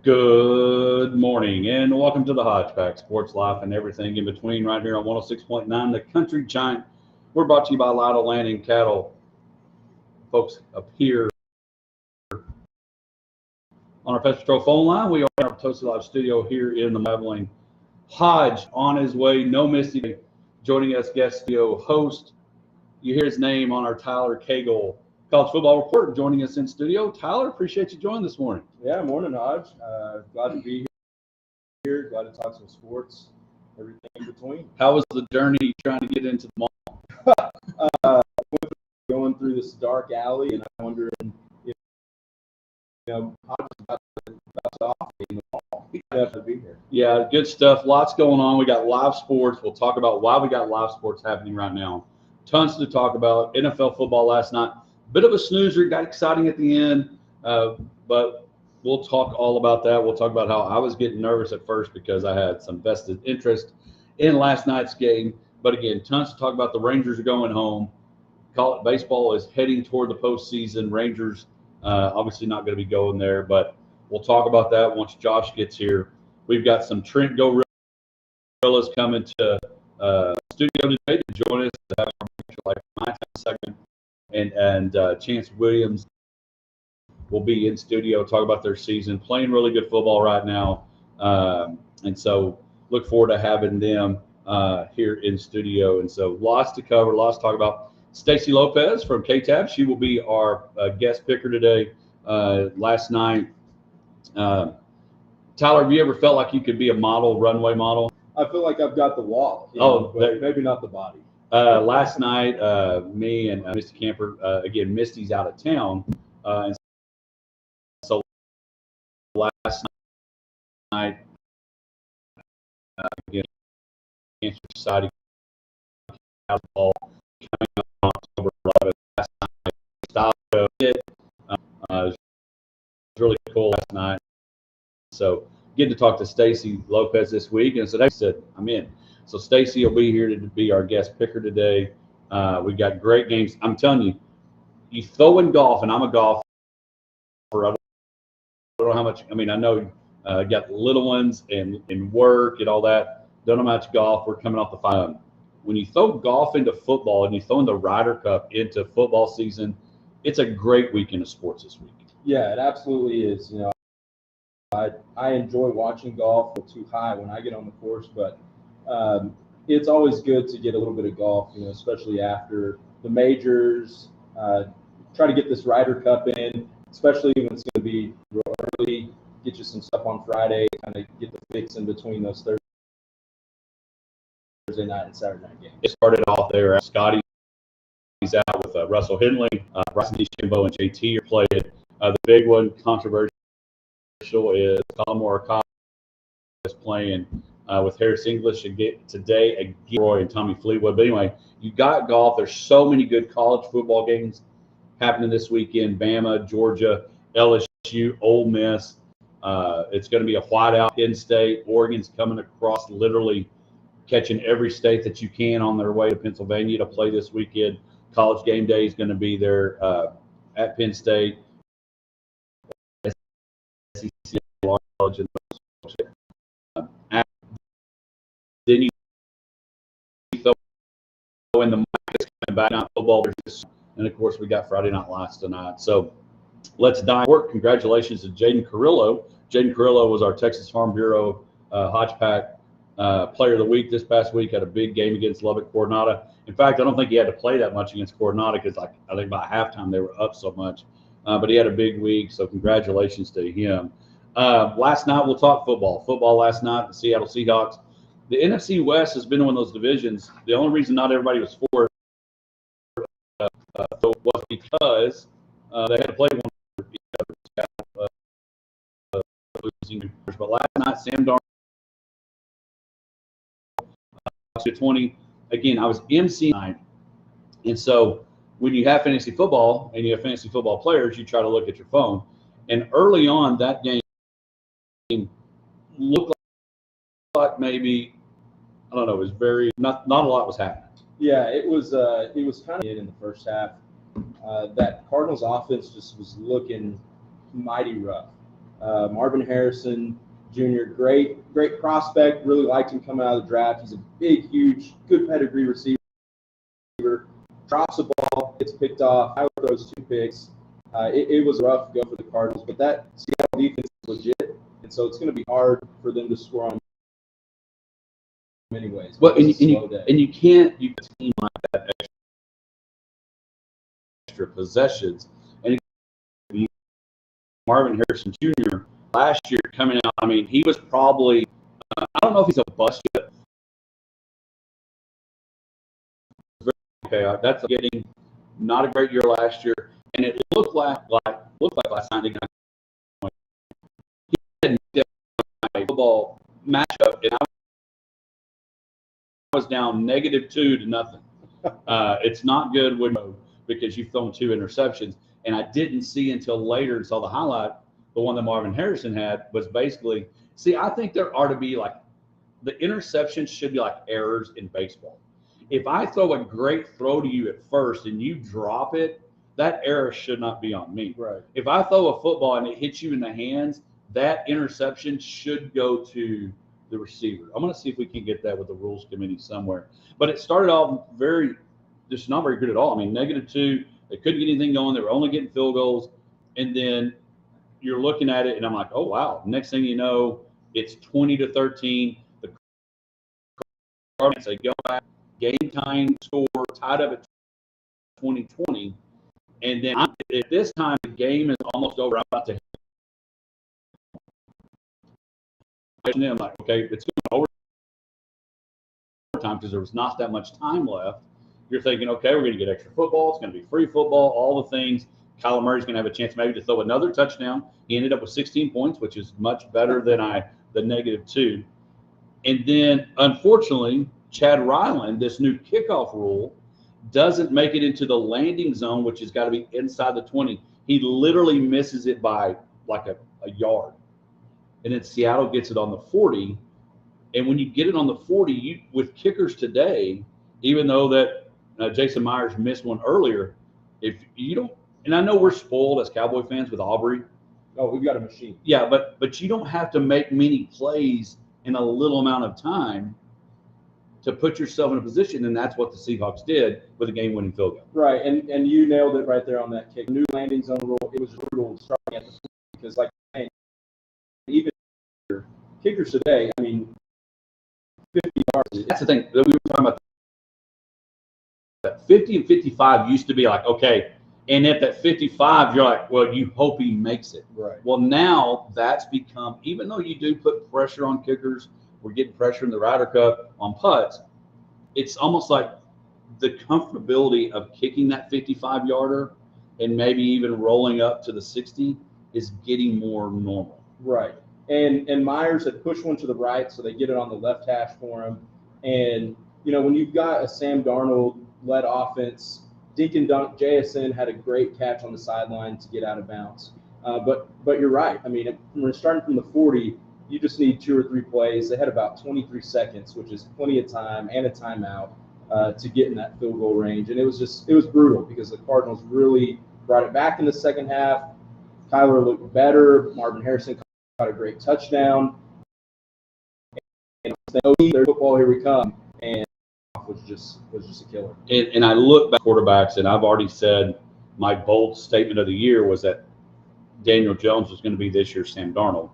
Good morning and welcome to the Hodgepack Sports Life and everything in between right here on 106.9 The Country Giant. We're brought to you by Lidle Land and Cattle. Folks up here on our Pest Patrol phone line, we are in our Toasty Live studio here in the Maveline. Hodge on his way, no Misty, joining us guest studio host. You hear his name on our Tyler Cagle College Football Report joining us in studio. Tyler, appreciate you joining this morning. Yeah, morning, Hodge. Glad to be here. Glad to talk some sports, everything in between. How was the journey trying to get into the mall? Going through this dark alley, and I'm wondering if Hodge is about to off in the mall. He'd have to be here. Yeah, good stuff. Lots going on. We got live sports. We'll talk about why we got live sports happening right now. Tons to talk about. NFL football last night. Bit of a snoozer. Got exciting at the end, but we'll talk all about that. We'll talk about how I was getting nervous at first because I had some vested interest in last night's game. But again, tons to talk about. The Rangers are going home. College baseball is heading toward the postseason. Rangers obviously not going to be going there, but we'll talk about that once Josh gets here. We've got some Trent Gorillas coming to studio today to join us to have our like my time segment, and Chance Williams will be in studio talk about their season, playing really good football right now, and so look forward to having them here in studio. And so lots to cover, lots to talk about. Stacy Lopez from KTAB, she will be our guest picker today. Last night, Tyler, have you ever felt like you could be a model, runway model? I feel like I've got the walk, but maybe not the body. Last night, me and Misty Camper, again, Misty's out of town, and so last night, again, Cancer Society ball coming up on October 11th. Last night, style it was really cool last night. So getting to talk to Stacy Lopez this week, and so they said I'm in. So Stacy will be here to be our guest picker today. We've got great games. I'm telling you, you throw in golf, and I'm a golfer. I don't know how much. I mean, I know got little ones and work and all that. Don't know how much golf. We're coming off the fire. When you throw golf into football and you throw in the Ryder Cup into football season, it's a great weekend of sports this week. Yeah, it absolutely is. I enjoy watching golf. Too high when I get on the course, but it's always good to get a little bit of golf, especially after the majors. Try to get this Ryder Cup in, especially when it's going to be real early. Get you some stuff on Friday, kind of get the fix in between those Thursday night and Saturday night games. It started off there. Scotty's out with Russell Henley, Bryson DeChambeau, and JT are playing. The big one, controversial, is Colin Morikawa is playing with Harris English today against Roy and Tommy Fleetwood. But anyway, you got golf. There's so many good college football games happening this weekend. Bama, Georgia, LSU, Ole Miss. It's going to be a whiteout. Penn State, Oregon's coming across, literally catching every state that you can on their way to Pennsylvania to play this weekend. College game day is going to be there at Penn State. SEC large and then you throw in the markets coming back, not football, and of course we got Friday Night Lights tonight. So let's dive in. Congratulations to Jaden Carrillo. Jaden Carrillo was our Texas Farm Bureau Hodgepack Player of the Week this past week. Had a big game against Lubbock Coronado. In fact, I don't think he had to play that much against Coronado because I think by halftime they were up so much. But he had a big week, so congratulations to him. Last night, we'll talk football. Football last night, the Seattle Seahawks. The NFC West has been one of those divisions. The only reason not everybody was for it was because they had to play one each other. But last night, Sam Darnold 20. Again, I was MC night, and so when you have fantasy football and you have fantasy football players, you try to look at your phone. And early on, that game looked like maybe, I don't know, it was very, not a lot was happening. Yeah, it was kind of in the first half. That Cardinals offense just was looking mighty rough. Marvin Harrison Jr., great prospect. Really liked him coming out of the draft. He's a big, huge, good pedigree receiver. Drops the ball, gets picked off. Tyler throws 2 picks. It was a rough go for the Cardinals, but that Seattle defense is legit, and so it's going to be hard for them to score on him anyways. Well, and you can't team like that extra possessions. And Marvin Harrison Jr. last year coming out, I mean, he was probably I don't know if he's a bust yet. Okay, that's getting not a great year last year, and it looked like last night again. He had a football matchup, and I was down -2 to nothing. It's not good because you've thrown 2 interceptions, and I didn't see until later and saw the highlight. The one that Marvin Harrison had was basically. See, I think there ought to be like the interceptions should be like errors in baseball. If I throw a great throw to you at first and you drop it, that error should not be on me. Right. If I throw a football and it hits you in the hands, that interception should go to the receiver. I'm going to see if we can get that with the rules committee somewhere. But it started off just not very good at all. I mean, -2. They couldn't get anything going. They were only getting field goals. And then you're looking at it, and I'm like, oh, wow. Next thing you know, it's 20-13. The Cardinals, they go back. Game time score tied up at 20-20, and then at this time the game is almost over. I'm about to. And then I'm like, okay, it's going overtime because there was not that much time left. You're thinking, okay, we're going to get extra football. It's going to be free football. All the things. Kyler Murray's going to have a chance maybe to throw another touchdown. He ended up with 16 points, which is much better than the -2. And then, unfortunately, Chad Ryland, this new kickoff rule, doesn't make it into the landing zone, which has got to be inside the 20. He literally misses it by like a yard. And then Seattle gets it on the 40. And when you get it on the 40, with kickers today, even though that Jason Myers missed one earlier, if you don't, and I know we're spoiled as Cowboy fans with Aubrey. Oh, we've got a machine. Yeah, but you don't have to make many plays in a little amount of time to put yourself in a position, and that's what the Seahawks did with a game-winning field goal. Right, and you nailed it right there on that kick. New landing zone rule, it was brutal starting at the 40 because, like, even kickers today, I mean, 50 yards. That's the thing that we were talking about. That 50 and 55 used to be like, okay, and at that 55, you're like, well, you hope he makes it. Right. Well, now that's become, even though you do put pressure on kickers, we're getting pressure in the Ryder Cup on putts, it's almost like the comfortability of kicking that 55-yarder and maybe even rolling up to the 60 is getting more normal. Right. And Myers had pushed one to the right, so they get it on the left hash for him. And, you know, when you've got a Sam Darnold-led offense, dink and dunk, JSN had a great catch on the sideline to get out of bounds. But you're right. I mean, when starting from the 40, you just need 2 or 3 plays. They had about 23 seconds, which is plenty of time and a timeout to get in that field goal range. And it was brutal because the Cardinals really brought it back in the second half. Kyler looked better. Marvin Harrison caught a great touchdown. And their football, here we come. And was just a killer. And I look back at quarterbacks, and I've already said my bold statement of the year was that Daniel Jones was going to be this year's Sam Darnold.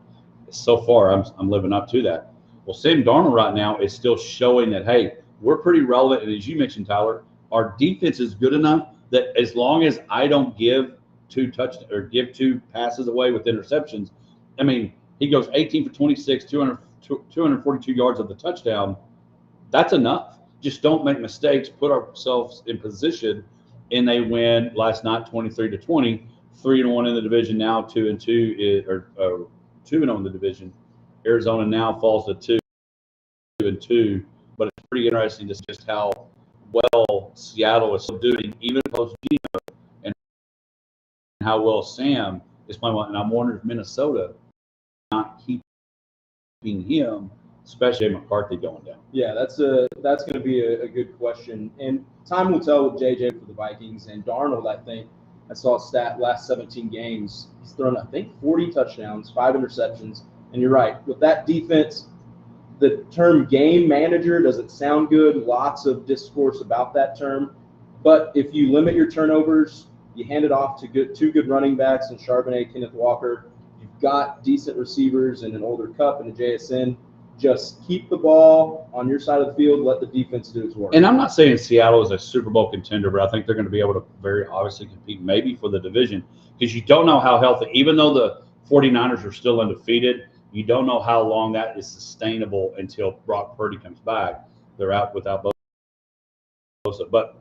So far, I'm living up to that. Well, Sam Darnold right now is still showing that, hey, we're pretty relevant. And as you mentioned, Tyler, our defense is good enough that as long as I don't give 2 passes away with interceptions, I mean, he goes 18 for 26, 242 yards of the touchdown. That's enough. Just don't make mistakes, put ourselves in position, and they win last night 23-20, 3-1 in the division now, 2-2 or 2-0 in the division. Arizona now falls to 2-2, but it's pretty interesting just how well Seattle is doing, even post Geno, and how well Sam is playing. And I'm wondering if Minnesota not keeping him, especially McCarthy going down. Yeah, that's going to be a good question, and time will tell with JJ for the Vikings and Darnold. I think I saw a stat last 17 games. He's thrown, I think, 40 touchdowns, 5 interceptions. And you're right, with that defense, the term game manager doesn't sound good. Lots of discourse about that term. But if you limit your turnovers, you hand it off to two good running backs in Charbonnet, Kenneth Walker. You've got decent receivers and an older Cup and a JSN. Just keep the ball on your side of the field. Let the defense do its work. And I'm not saying Seattle is a Super Bowl contender, but I think they're going to be able to very obviously compete maybe for the division because you don't know how healthy, even though the 49ers are still undefeated, you don't know how long that is sustainable until Brock Purdy comes back. They're out without both. But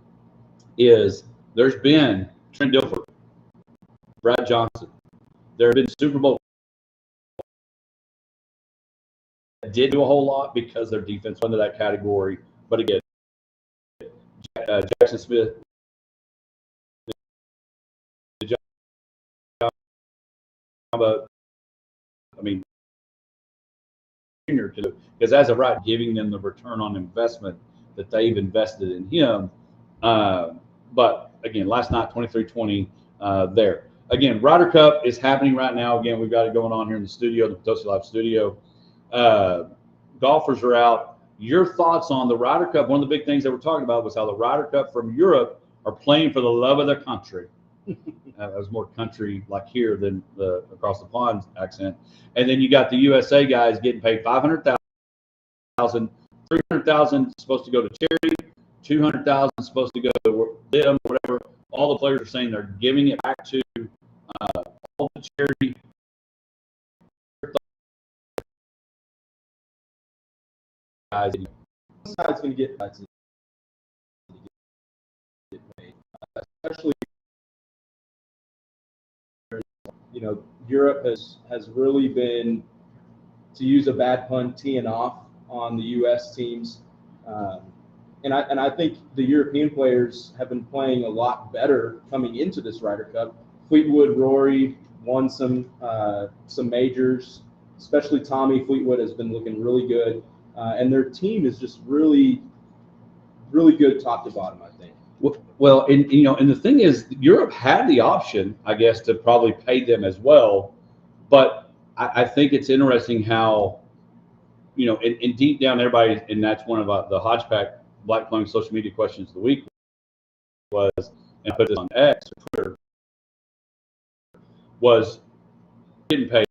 there's been Trent Dilfer, Brad Johnson. There have been Super Bowl that did do a whole lot because their defense went into that category. But again, Jackson Smith, I mean, because as of right, giving them the return on investment that they've invested in him. But again, last night, 23-20 there. Again, Ryder Cup is happening right now. Again, we've got it going on here in the studio, the Potosi Live studio. Golfers are out. Your thoughts on the Ryder Cup? One of the big things that we're talking about was how the Ryder Cup from Europe are playing for the love of their country. That was more country like here than the across the pond accent. And then you got the USA guys getting paid $500,000, $300,000 supposed to go to charity, $200,000 supposed to go to them, whatever. All the players are saying they're giving it back to all the charity. Guys, Side's going to get paid, especially. Europe has really been, to use a bad pun, teeing off on the U.S. teams, and I think the European players have been playing a lot better coming into this Ryder Cup. Fleetwood, Rory won some majors, especially Tommy Fleetwood has been looking really good, and their team is just really, really good top to bottom, I think. Well, and the thing is, Europe had the option, I guess, to probably pay them as well. But I think it's interesting how, and deep down, everybody, and that's one of the Hodgepack Black Plum social media questions of the week was, and I put this on X or Twitter, was getting paid.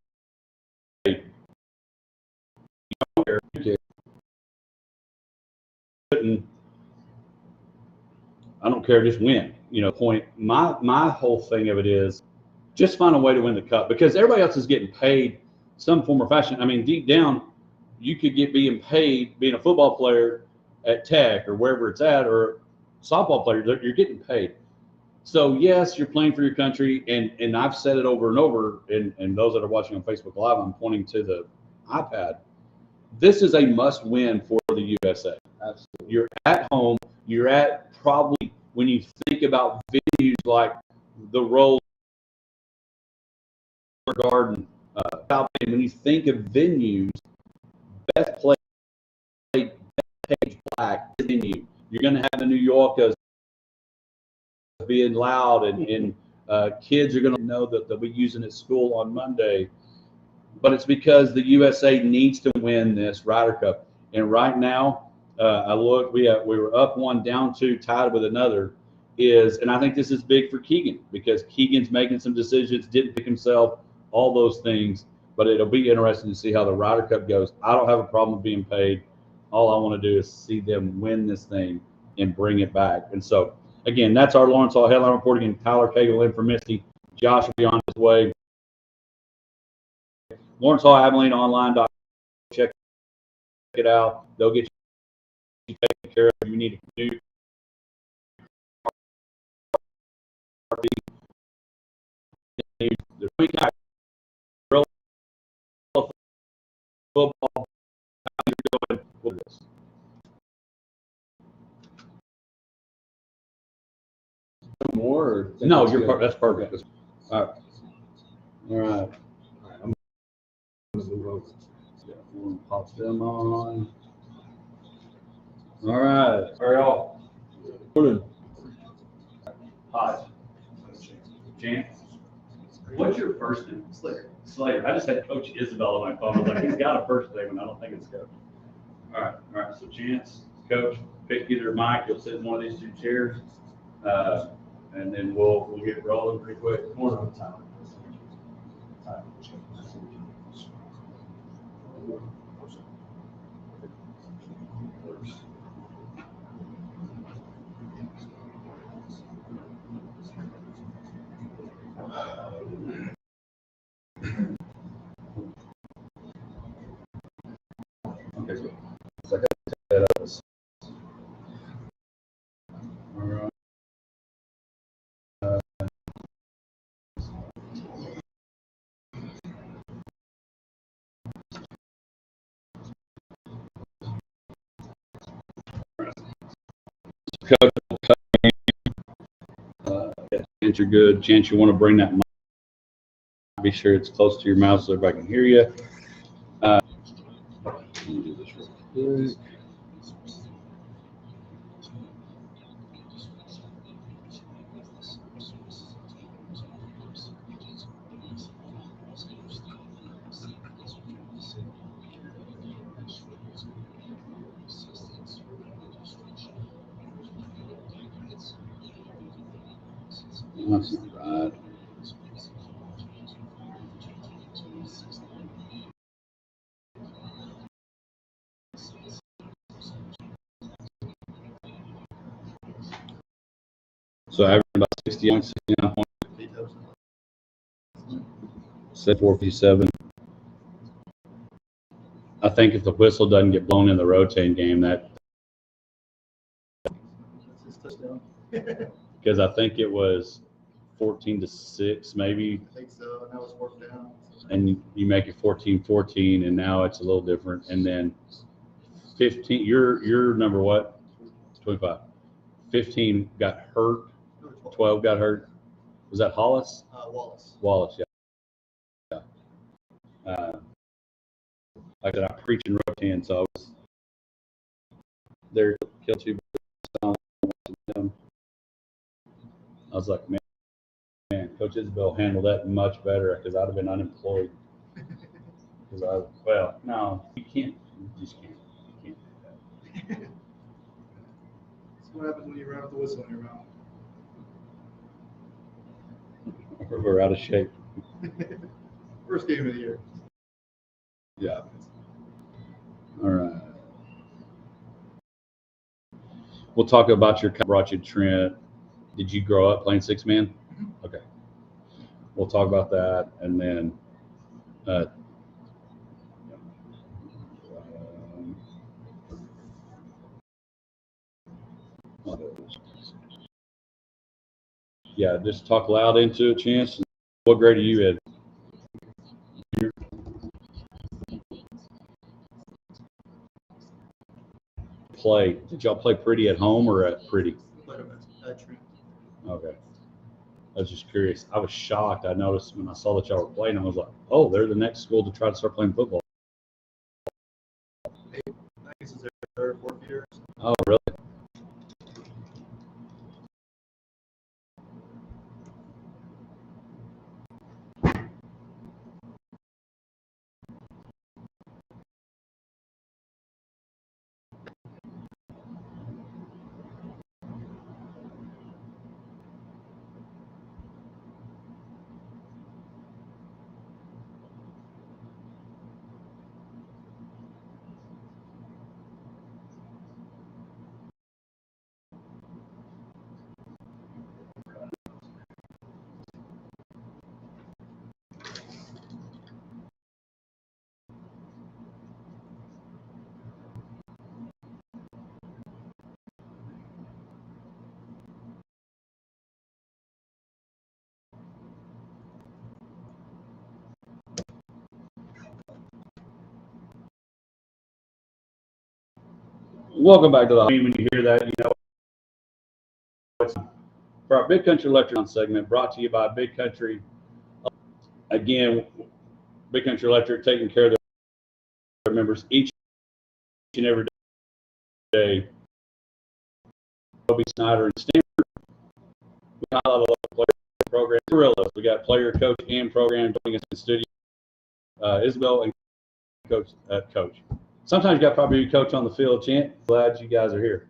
I don't care, just win. Point. My whole thing of it is just find a way to win the cup because everybody else is getting paid some form or fashion. I mean, deep down, you could being paid being a football player at Tech or wherever it's at, or softball player. You're getting paid. So yes, you're playing for your country, and I've said it over and over. And those that are watching on Facebook Live, I'm pointing to the iPad. This is a must-win for the USA. Absolutely. You're at home. You're at probably, when you think about venues like the Roll Garden, when you think of venues, Beth played Page Black venue. You're going to have the New Yorkers being loud, and kids are going to know that they'll be using it at school on Monday. But it's because the USA needs to win this Ryder Cup. And right now, I look, we were up 1, down 2, tied with another. And I think this is big for Keegan because Keegan's making some decisions, didn't pick himself, all those things. But it'll be interesting to see how the Ryder Cup goes. I don't have a problem with being paid. All I want to do is see them win this thing and bring it back. And so, again, that's our Lawrence Hall headline report. Again, Tyler Cagle in for Misty. Josh will be on his way. Lawrence Hall Abilene online. Check it out. They'll get you taken care of. You need a new there's week out football. More? No, that's perfect. Okay. All right. All right. I'm going to move over. Yeah, we'll pop them on. All right. How are y'all? Morning. Hi. Chance, what's your first name? Slater. Slater. I just had Coach Isabel on my phone. I was like, he's got a first name, and I don't think it's Coach. All right. So Chance, Coach, pick either Mike. You'll sit in one of these two chairs, and then we'll get rolling pretty quick. One on time. Okay, good. So I got to take that up. All right. Coach, Chance, you're good. Chance, you want to bring that mic. Be sure it's close to your mouth so everybody can hear you. Let me do this real quick. That's not right. So average about 60 points, 69 points. Set 457. I think if the whistle doesn't get blown in the rotating game, that because I think it was 14-6, maybe. I think so, and that was worked down. And you make it 14-14, and now it's a little different. And then 15, you're number what? 25. 15 got hurt. 12 got hurt. Was that Hollis? Wallace. Wallace, yeah. Like I said, I preach in rotating, so I was there to kill two birds. I was like, man, Coach Isabel handled that much better because I'd have been unemployed. Because no, you can't. You just can't. You can't do that. That's what happens when you run with the whistle in your mouth. We're out of shape. First game of the year. Yeah. All right. We'll talk about your brought you Trent. Did you grow up playing six man? Okay. We'll talk about that, and then yeah, just talk loud into a Chance. What grade are you in? Play. Did y'all play Pretty at home or at Pretty? Played him at Trent. Okay. I was just curious. I was shocked. I noticed when I saw that y'all were playing, I was like, oh, they're the next school to try to start playing football. I think this is their third, fourth year. Oh, really? Welcome back to the when you hear that, you know it's for our Big Country Electric segment brought to you by Big Country. Again, Big Country Electric taking care of their members each and every day. Toby Snyder and Stanford. We highlight a lot of players program. Gorillas. We got player, coach, and program joining us in the studio. Isabel and coach. Sometimes you got probably a coach on the field. Chant, glad you guys are here.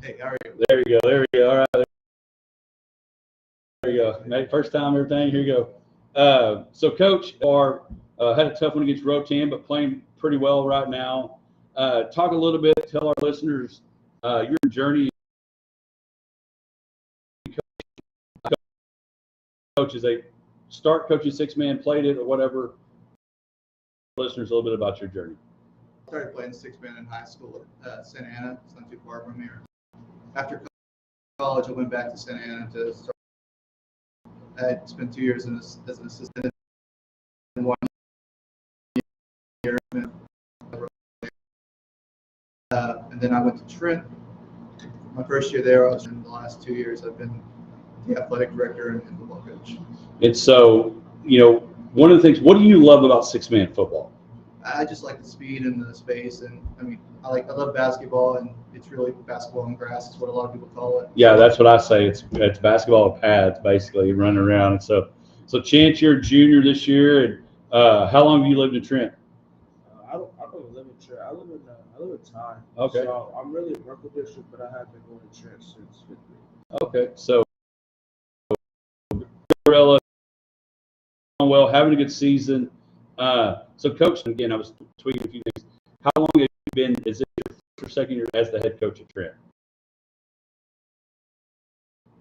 Hey, how are you? There you go. All right. There you go. First time, everything. Here you go. So, Coach, had a tough one against Rotan, but playing pretty well right now. Talk a little bit. Tell our listeners your journey. Coach, as they start coaching six-man, played it or whatever. Listeners, a little bit about your journey. I started playing six-man in high school at Santa Ana. It's not too far from here. After college, I went back to Santa Ana to start. I had spent 2 years as an assistant and 1 year. And then I went to Trent. My first year there, in the last 2 years, I've been the athletic director and football coach. And so, one of the things, what do you love about six-man football? I just like the speed and the space, and I love basketball, and it's really basketball on grass is what a lot of people call it. Yeah, that's what I say. It's basketball with pads, basically, running around. And so Chance, you're a junior this year, and how long have you lived in Trent? I don't live in Trent. I live in Ty. Okay. So I'm really in Merkle District, but I have been going to Trent since 5th grade. Okay, so Gorilla, well, having a good season. So, Coach, again, I was tweeting a few things. How long have you been? Is it your first or second year as the head coach at Trent?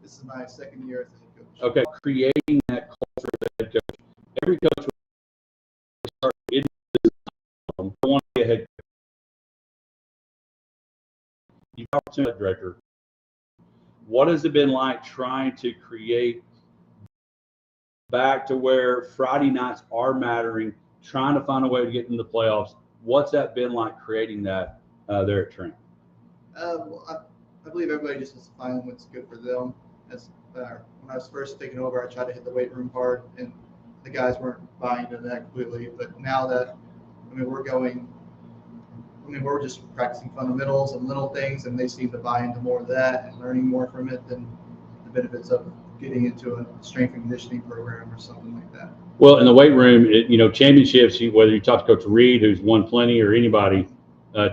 This is my second year as the head coach. Okay, creating that culture as the head coach. Every coach will start in this I want to be a head coach. You've got opportunity director. What has it been like trying to create back to where Friday nights are mattering, trying to find a way to get into the playoffs? What's that been like creating that there at Trent? Well, I believe everybody just has to find what's good for them. When I was first taking over, I tried to hit the weight room hard, and the guys weren't buying into that completely. But now that we're just practicing fundamentals and little things, and they seem to buy into more of that and learning more from it than the benefits of getting into a strength and conditioning program or something like that. Well, in the weight room, championships, whether you talk to Coach Reed, who's won plenty, or anybody,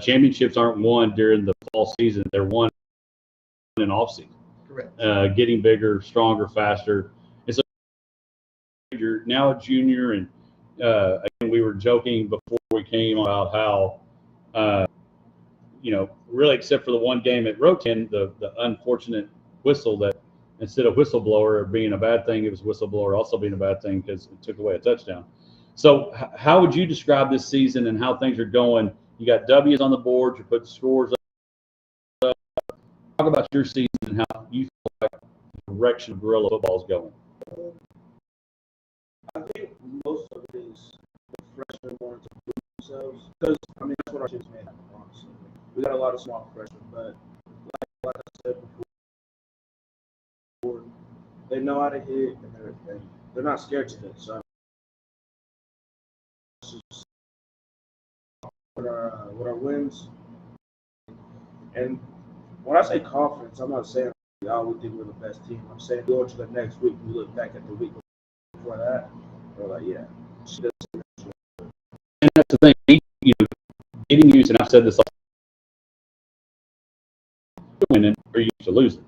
championships aren't won during the fall season. They're won in off season. Correct. Getting bigger, stronger, faster. And so you're now a junior, and again, we were joking before we came about how, really except for the one game at Rotan, the unfortunate whistle that instead of whistleblower being a bad thing, it was whistleblower also being a bad thing because it took away a touchdown. So how would you describe this season and how things are going? You got W's on the board, you put scores up. Talk about your season and how you feel like the direction of Gorilla football is going. I think most of it is the freshmen wanting to prove themselves because that's what our team's made of, honestly. We got a lot of small freshmen, but like I said before, they know how to hit and they're not scared to hit. So with our wins, and when I say confidence, I'm not saying we think we're the best team. I'm saying going to the next week, we look back at the week before that, we're like, yeah, she does. And that's the thing, getting used, and I've said this, winning or used to losing.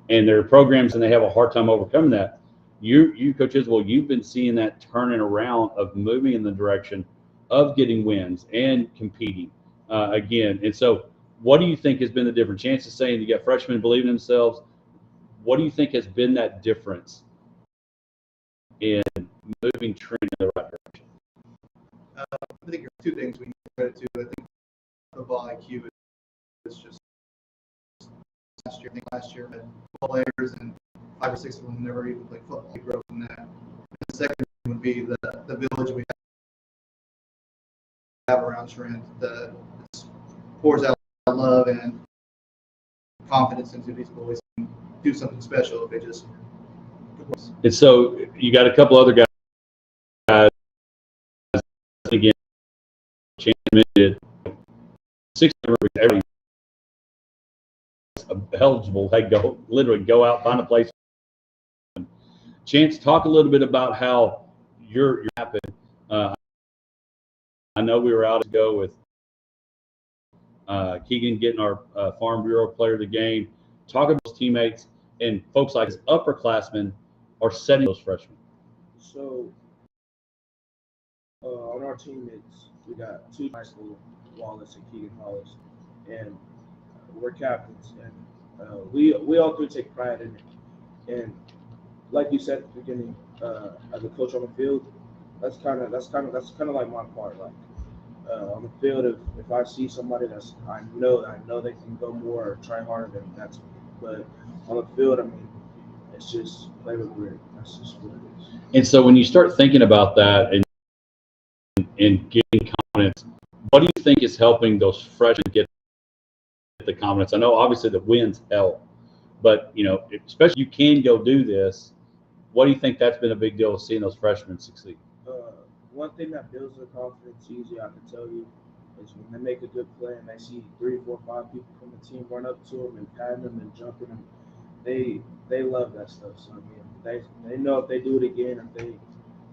And there are programs and they have a hard time overcoming that. You Coach Isabel, you've been seeing that turning around of moving in the direction of getting wins and competing again. And so what do you think has been the difference? Chance is saying you got freshmen believing in themselves. What do you think has been that difference in moving Trent in the right direction? I think there's two things we need credit to. I think football IQ is just last year had 12 players and 5 or 6 of them never even played football. We grew from that. And the second would be the village we have around Trent. It pours out love and confidence into these boys and do something special if they just. And so you got a couple other guys again. Did 6 every eligible. They literally go out, find a place Chance, talk a little bit about how your happened. I know we were out to go with Keegan getting our Farm Bureau Player of the Game. Talk about those teammates and folks like his upperclassmen are setting those freshmen. So on our teammates, we got two high school, Wallace and Keegan Hollis, and we're captains, and we all three take pride in it. And like you said at the beginning, as a coach on the field, that's kind of like my part. Like on the field, if I see somebody that's I know they can go more or try harder, then that's me. But on the field, I mean, it's just play with grit. That's just what it is. And so when you start thinking about that and getting confidence, what do you think is helping those freshmen get the confidence? I know obviously the wins help, but you know, especially you can go do this. What do you think that's been a big deal of seeing those freshmen succeed? One thing that builds their confidence easy, I can tell you, is when they make a good play and they see 3, 4, 5 people from the team run up to them and patting them and jumping them. They love that stuff. So I mean, they know if they do it again, if they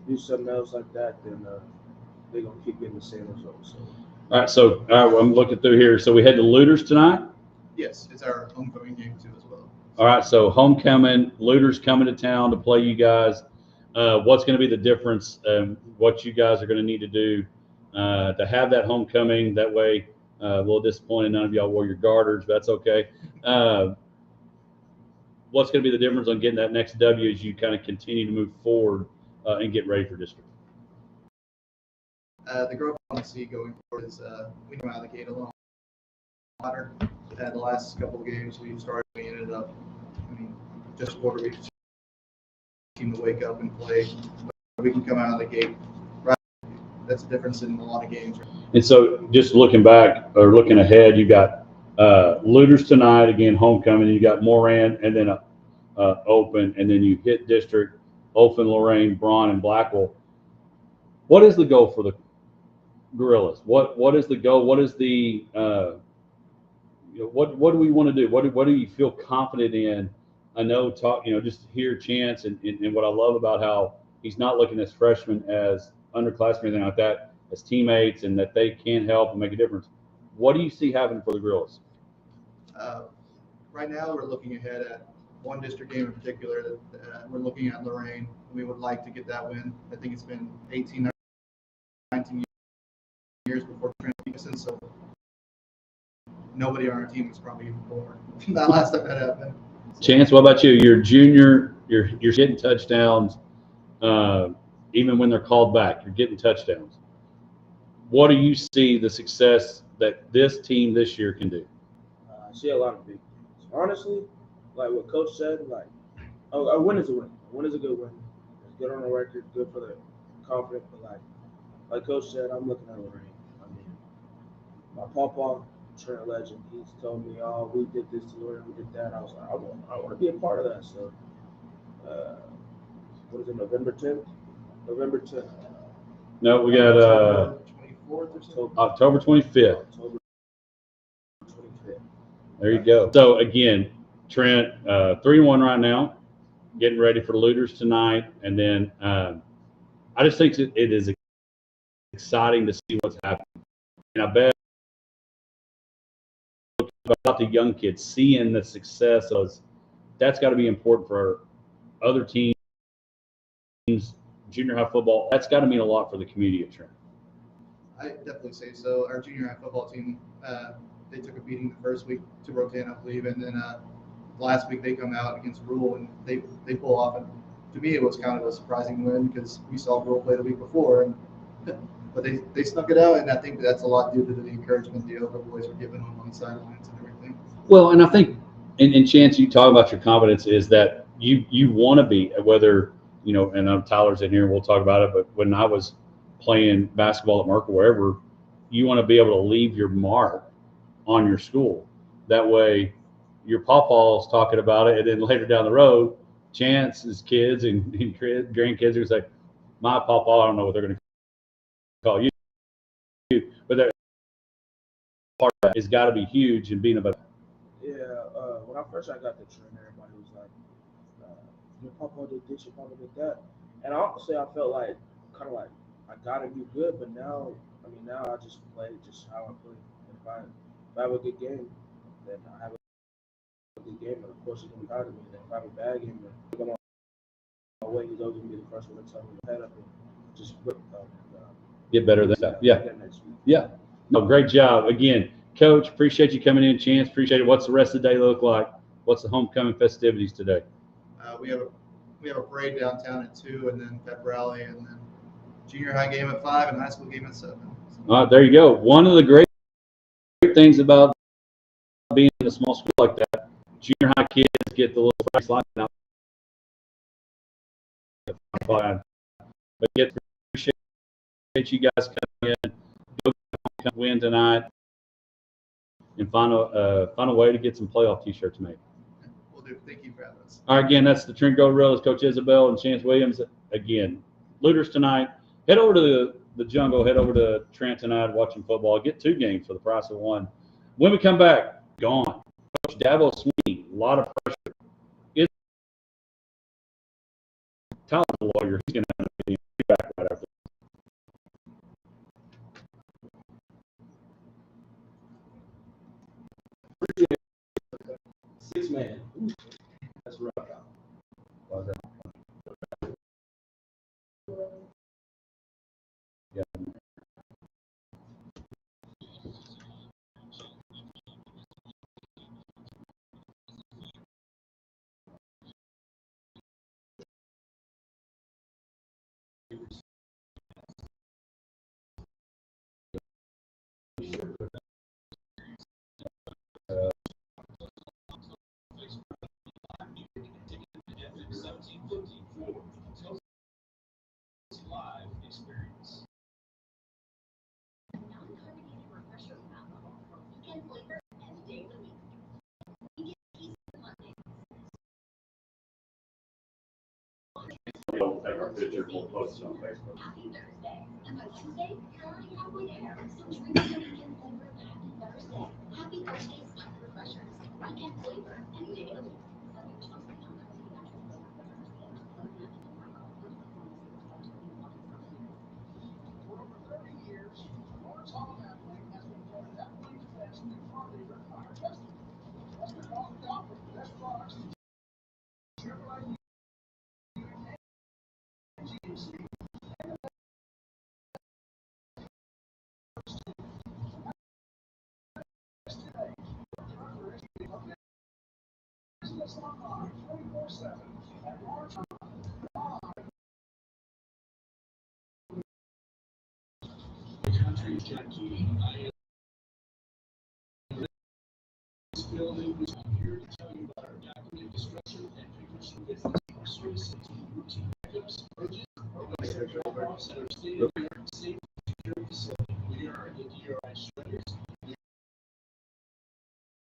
do something else like that, then they're gonna keep getting the same results. So. All right, so I'm looking through here. So we head to Looters tonight. Yes, it's our homecoming game too as well. All right, so homecoming, Looters coming to town to play you guys. What's going to be the difference? What you guys are going to need to do to have that homecoming? That way, a little disappointed none of y'all wore your garters, but that's okay. What's going to be the difference on getting that next W as you kind of continue to move forward and get ready for district? The growth I want to see going forward is we come out of the gate a little hotter. The last couple of games we ended up, just quarter we team to wake up and play. But we can come out of the gate right. That's the difference in a lot of games. And so just looking back or looking ahead, you got Looters tonight, again, homecoming. You got Moran and then Open, and then you hit district, Open, Lorraine, Braun, and Blackwell. What is the goal for the Gorillas? What is the goal? What is the what do we want to do? What do you feel confident in? I know just hear Chance and what I love about how he's not looking at freshmen as underclassmen or anything like that, as teammates, and that they can help and make a difference. What do you see happening for the Gorillas? Right now, we're looking ahead at one district game in particular that we're looking at Lorraine. We would like to get that win. I think it's been 18, 19 years before transition, so nobody on our team was probably even born that last time that happened. Chance, what about you? You're a junior. You're getting touchdowns, even when they're called back. You're getting touchdowns. What do you see the success that this team this year can do? I see a lot of big things. Honestly, like what Coach said, like a win is a win. A win is a good win. It's good on the record, good for the confidence. But like Coach said, I'm looking at Lorraine. I mean, my papa, Trent Legend, he's told me, "Oh, we did this to Lorraine, we did that." I was like, I want to be a part of that. So, what is it? November 10th. November 10th. No, we got 24th or October 25th. October 25th. There you go. So again, Trent, 3-1 right now, getting ready for Looters tonight, and then I just think it is exciting to see what's happening. And I bet about the young kids seeing the success of that's got to be important for other teams, junior high football. That's got to mean a lot for the community of Trent. I definitely say so. Our junior high football team, they took a beating the first week to Rotan, I believe, and then last week they come out against Rule and they pull off. And to me, it was kind of a surprising win because we saw Rule play the week before, but they snuck it out, and I think that's a lot due to the encouragement the other boys were giving them on the sidelines and everything. Well, and I think, and Chance, you talk about your confidence is that you want to be, whether, and Tyler's in here and we'll talk about it, but when I was playing basketball at Merkel, wherever, you want to be able to leave your mark on your school. That way your pawpaw's talking about it, and then later down the road, Chance's kids and grandkids are going to say, my pawpaw, I don't know what they're going to call you, but that part of that has got to be huge and being about. Yeah, when I got the Trent, everybody was like, Papa did this, your Papa did that. And honestly, I felt like kind of like I gotta do good, but now, now I just play just how I play. If I have a good game, then I have a good game, and of course he's gonna be proud of me. And if I have a bad game, then if I'm on my way, he's always gonna be the first one to tell me to head up and just get better than that. Yeah. Next week. Yeah. No, great job. Again, Coach, appreciate you coming in. Chance, appreciate it. What's the rest of the day look like? What's the homecoming festivities today? We have a parade downtown at 2, and then pep rally, and then junior high game at 5, and high school game at 7. All right, there you go. One of the great things about being in a small school like that, junior high kids get the little Friday slide out. But appreciate you guys coming in. Go win tonight and find a way to get some playoff T-shirts made. We'll do. Thank you for having us. All right, again, that's the Trent Gold Railroad, Coach Isabel and Chance Williams. Again, Looters tonight. Head over to the jungle. Head over to Trent tonight watching football. Get 2 games for the price of 1. When we come back, gone. Coach Dabo Sweeney, a lot of pressure. Tyler's a lawyer. He's going to be back right after. Six man. That's rough. Why is that? Yeah. We'll take our picture and we'll post it on Facebook. Happy Thursday. And by Wednesday, you're already halfway there. So drink the weekend flavor of Happy Thursday. Happy Thursday's Pint Refreshers. Weekend flavor any day of the week.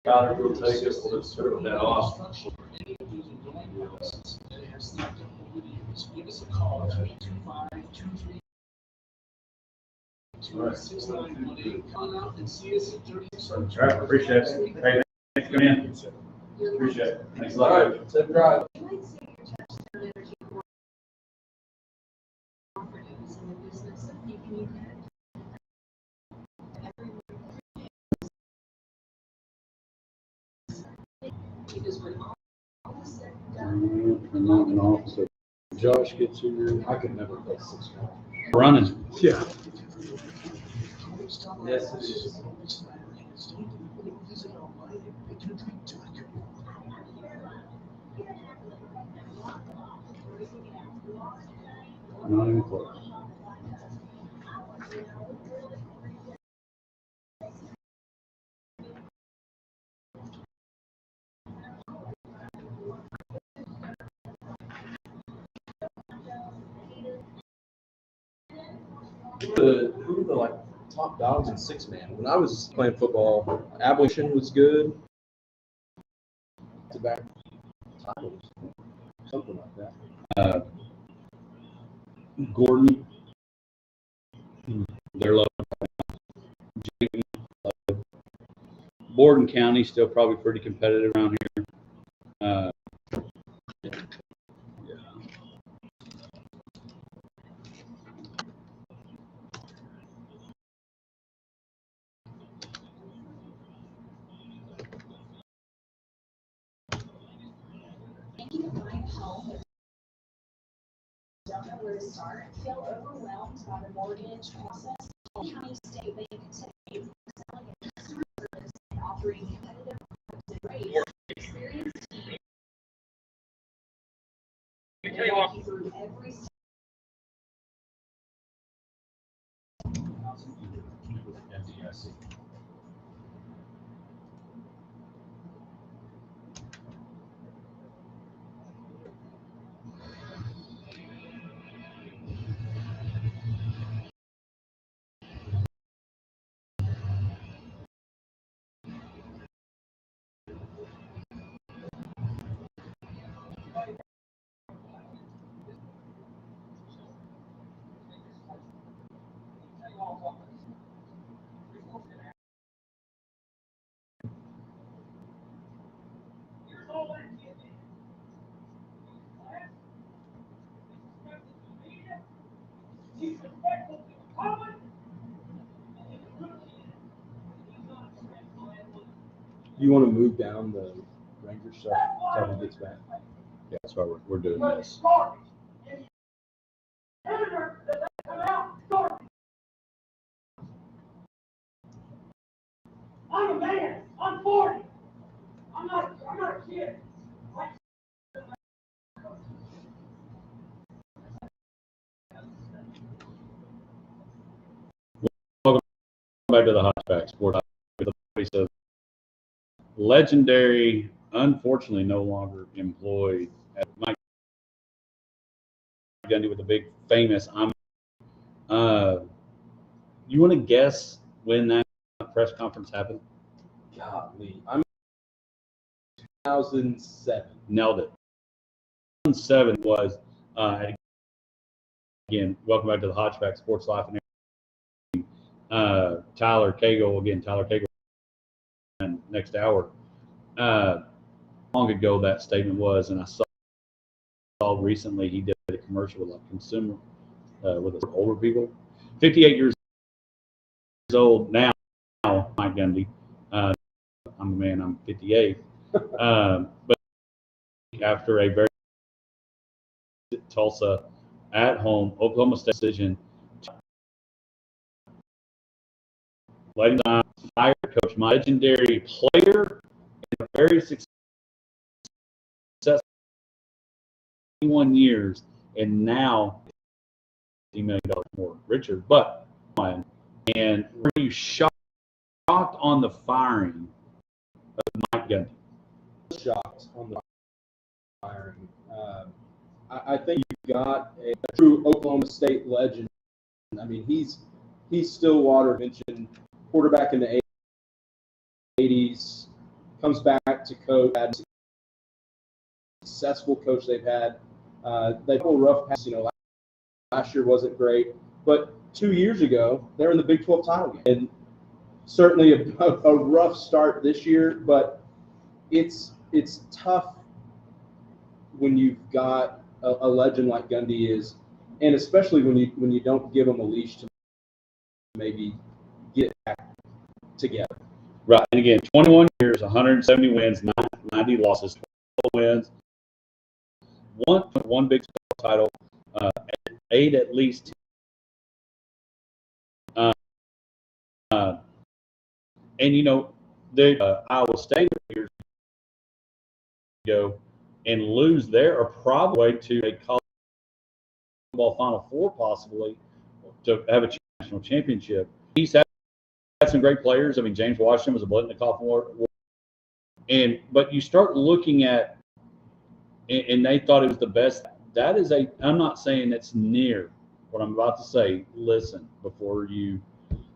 God, we'll take us. We'll just turn that off. All right, appreciate it. Hey, thanks for coming in. Appreciate it. Thanks a lot. All right, safe drive. Mountain officer. Josh gets here. I could never play 6 man. Running. Yeah. Yes, it is. Not even close. Who were the like top dogs in 6 man? When I was playing football, Abolition was good. Back titles, something like that. Gordon. They're low. Borden County still probably pretty competitive around here. Yeah. You arrive home and don't know where to start, feel overwhelmed by the mortgage process. County State Bank today selling a customer service and offering competitive rates. Experienced team. Walk you through every step. You want to move down the Ranger stuff until he gets back? Yeah, that's why we're doing this. I'm a man. I'm 40. I'm not a kid. Welcome back to the Hotback Sports. So, legendary, unfortunately, no longer employed at Mike Gundy with the big famous. You want to guess when that press conference happened? Golly, I'm 2007. Nailed it. 2007 was, again, welcome back to the Hodgeback Sports Life and everything. Tyler Cagle, and next hour. Long ago that statement was, and I saw recently he did a commercial with like consumer, with older people. 58 years old now, Mike Gundy. I'm a man, I'm 58. But after a very Tulsa at home Oklahoma State decision, ladies and fire coach, my legendary player, and a very successful 21 years, and now $50 million more richer. But and were you shocked on the firing of Mike Gundy? Shocked on the firing. I think you got a true Oklahoma State legend. I mean, he's Stillwater mentioned, quarterback in the 80s, comes back to coach, had a successful coach they've had. They had a rough pass, last year wasn't great, but 2 years ago they're in the Big 12 title game, and certainly a rough start this year. But it's tough when you've got a legend like Gundy is, and especially when you don't give him a leash to maybe get back together. Right, and again, 21 years, 170 wins, 90 losses, 12 wins, one Big 12 title, 8 at least. And the Iowa State years ago and lose there, or probably to a college football Final Four, possibly to have a national championship. He's had some great players. I mean, James Washington was a Blitnikoff Award, but you start looking at, and they thought it was the best. That is I'm not saying it's near what I'm about to say. Listen before you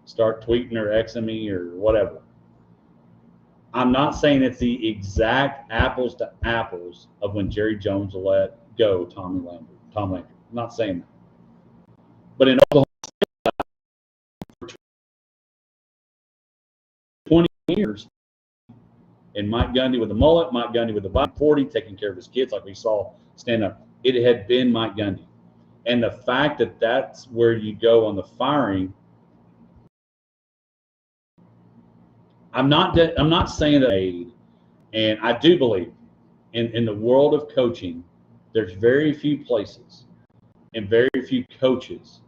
start tweeting or Xing me or whatever. I'm not saying it's the exact apples to apples of when Jerry Jones let go Tom Landry. I'm not saying that. But in Oklahoma State, for 20 years, and Mike Gundy with the mullet, Mike Gundy with the 40, taking care of his kids like we saw stand up, it had been Mike Gundy. And the fact that that's where you go on the firing, I'm not saying that, and I do believe, in the world of coaching, there's very few places and very few coaches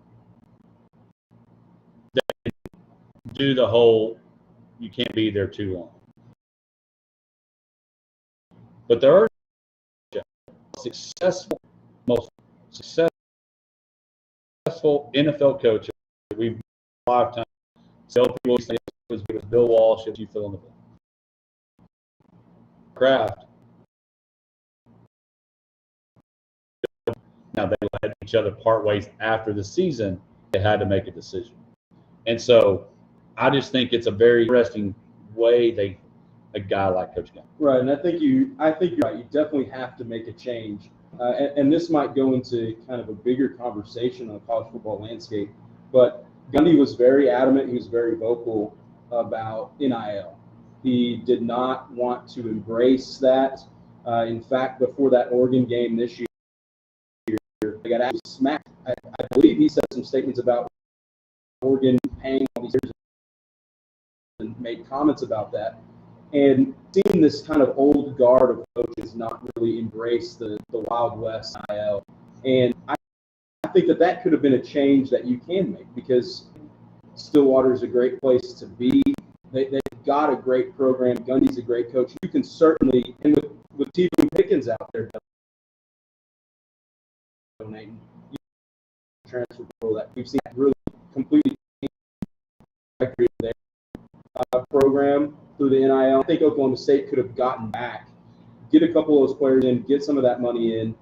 that do the whole you can't be there too long. But there are most successful NFL coaches that we've 5 times. Tell people it was Bill Walsh if you fill in the blank. Kraft. Now they let each other part ways after the season. They had to make a decision, and so I just think it's a very interesting way a guy like Coach Gundy. Right, and I think you're right. You definitely have to make a change, and this might go into kind of a bigger conversation on the college football landscape. But Gundy was very adamant. He was very vocal about NIL. He did not want to embrace that. In fact, before that Oregon game this year, they got absolutely smacked. I believe he said some statements about Oregon paying all these years and made comments about that. And seeing this kind of old guard of coaches not really embrace the Wild West NIL. And I think that could have been a change that you can make, because Stillwater is a great place to be. They've got a great program. Gundy's a great coach. You can certainly, and with T.V. Pickens out there donating, transfer portal, that we've seen that really completely change their program through the NIL. I think Oklahoma State could have gotten back, get a couple of those players in, get some of that money in.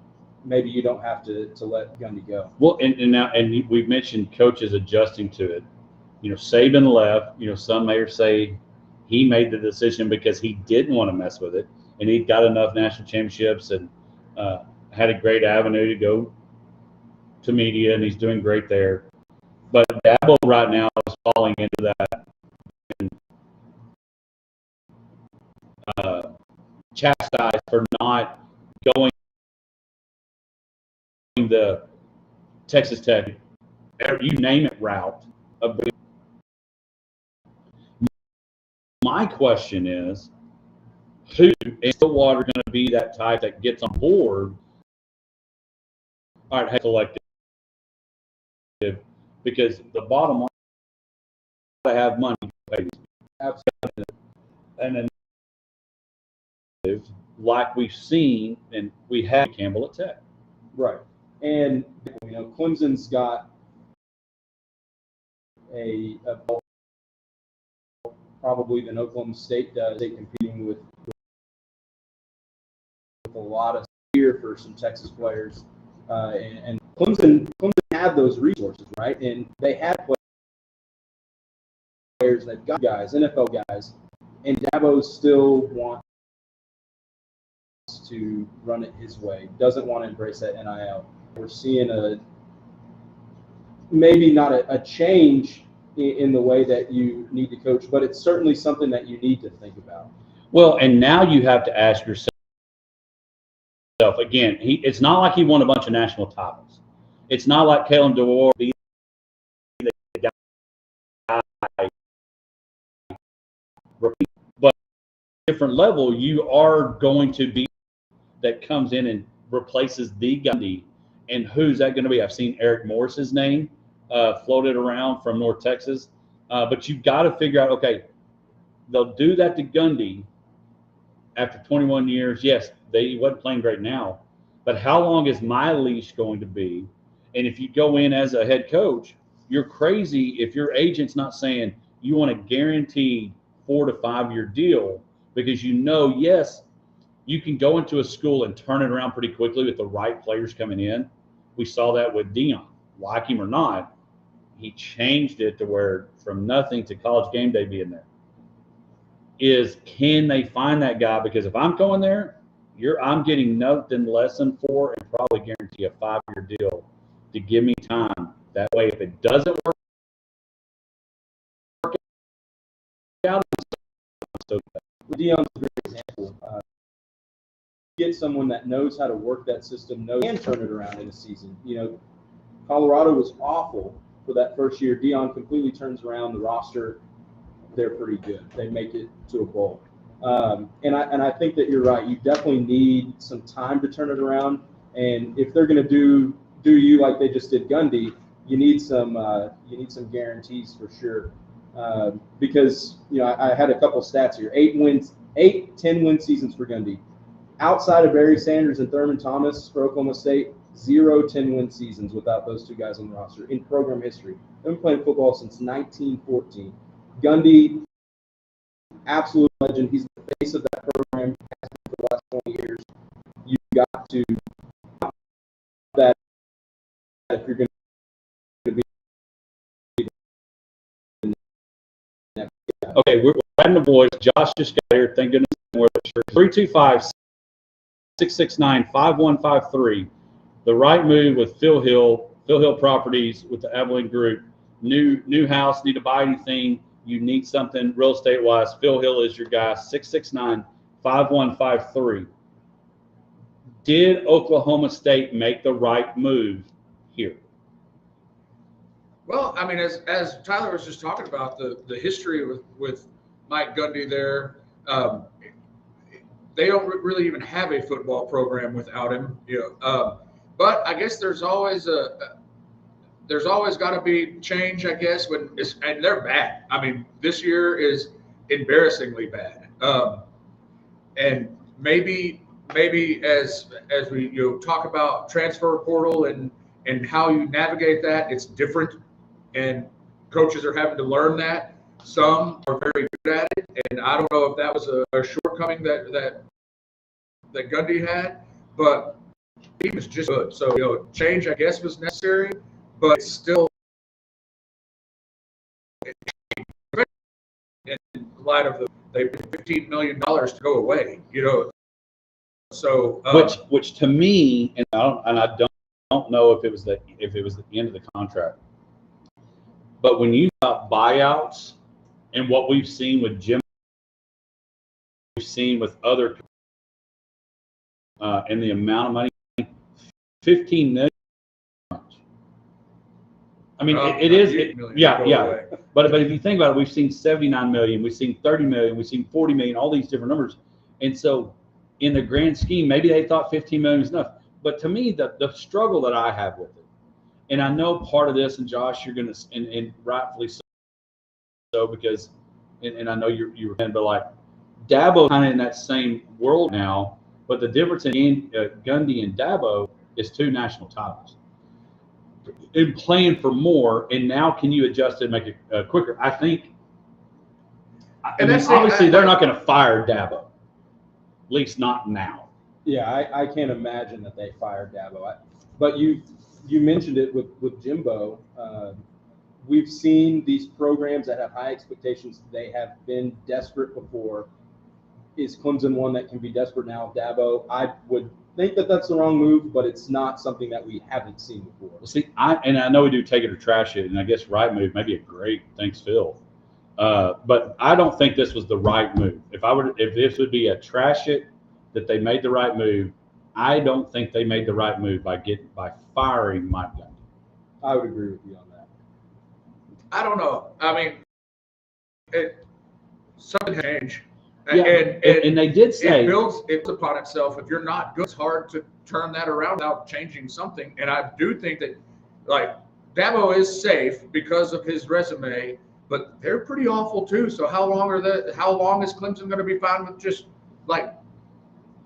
Maybe you don't have to let Gundy go. Well, and we've mentioned coaches adjusting to it. You know, Saban left. You know, some may say he made the decision because he didn't want to mess with it, and he'd got enough national championships and had a great avenue to go to media, and he's doing great there. But Dabo right now is falling into that chastised for not going the Texas Tech, you name it, route of. My question is, who is Stillwater going to be that type that gets on board? All right, hey, collective, because the bottom line, they have money to pay these people. And then, like we've seen, and we had Campbell at Tech. Right. And, you know, Clemson's got a probably than Oklahoma State does. They competing with a lot of fear for some Texas players. And Clemson had those resources, right? And they had players, they've got guys, NFL guys, and Dabo still wants to run it his way, doesn't want to embrace that NIL. We're seeing maybe not a change in the way that you need to coach, but it's certainly something that you need to think about. Well, and now you have to ask yourself, again, it's not like he won a bunch of national titles. It's not like Kalen DeWar being the guy. But different level, you are going to be that comes in and replaces the Gundy. And who's that going to be? I've seen Eric Morris's name floated around from North Texas. But you've got to figure out, okay, they'll do that to Gundy after 21 years. Yes, he wasn't playing great now. But how long is my leash going to be? And if you go in as a head coach, you're crazy if your agent's not saying you want a guaranteed 4 to 5 year deal, because you know, yes, you can go into a school and turn it around pretty quickly with the right players coming in. We saw that with Dion. Like him or not, he changed it to where from nothing to College Game Day being there. Can they find that guy? Because if I'm going there, I'm getting nothing less than 4 and probably guarantee a 5 year deal to give me time. That way, if it doesn't work out, so Dion's a great example. Get someone that knows how to work that system, and turn it around in a season. You know, Colorado was awful for that first year. Dion completely turns around the roster. They're pretty good. They make it to a bowl. And I think that you're right. You definitely need some time to turn it around. And if they're going to do you like they just did Gundy, you need some guarantees for sure. Because I had a couple stats here: 10-win seasons for Gundy. Outside of Barry Sanders and Thurman Thomas for Oklahoma State, 0 10-win seasons without those two guys on the roster in program history. They've been playing football since 1914. Gundy, absolute legend. He's the face of that program for the last 20 years. You've got to that if you're going to be. Okay, we're adding the boys. Josh just got here. Thank goodness. 325-669-5153. The right move with Phil Hill Properties with the Abilene Group. New house, need to buy anything, you need something real estate wise, Phil Hill is your guy. 669-5153. Did Oklahoma State make the right move here? Well, I mean, as Tyler was just talking about the history with Mike Gundy there, they don't really even have a football program without him. But I guess there's always got to be change, I guess, and they're bad. I mean, this year is embarrassingly bad. And maybe as we talk about transfer portal and how you navigate that, it's different, and coaches are having to learn that. Some are very good at it, and I don't know if that was a shortcoming that Gundy had, but he was just good. So change, I guess, was necessary, but it's still in light of they paid $15 million to go away. So which to me, and I don't know if it was the end of the contract, but when you got buyouts and what we've seen with Jim, we've seen with other, and the amount of money, $15 million. I mean, it is. Yeah. But if you think about it, we've seen $79 million, we've seen $30 million, we've seen $40 million, all these different numbers, and so in the grand scheme, maybe they thought 15 million was enough. But to me, the struggle that I have with it, and I know part of this, and Josh, you're going to, and rightfully so, because, and I know you were, but like Dabo kind of in that same world now, but the difference in Gundy and Dabo is 2 national titles. In playing for more, and now can you adjust it and make it quicker? I think, obviously they're not going to fire Dabo. At least not now. Yeah, I can't imagine that they fired Dabo. But you mentioned it with Jimbo. We've seen these programs that have high expectations. They have been desperate before. Is Clemson one that can be desperate now? Dabo, I would think that that's the wrong move, but it's not something that we haven't seen before. Well, see, I know we do take it or trash it, and I guess right move may be a great thanks, Phil. But I don't think this was the right move. If this would be a trash it that they made the right move, I don't think they made the right move by firing Mike Gundy. I would agree with you on that. I don't know. I mean, something changed. Yeah, and they did say it builds upon itself. If you're not good, it's hard to turn that around without changing something. And I do think that, like, Dabo is safe because of his resume, but they're pretty awful too. So how long is Clemson going to be fine with just like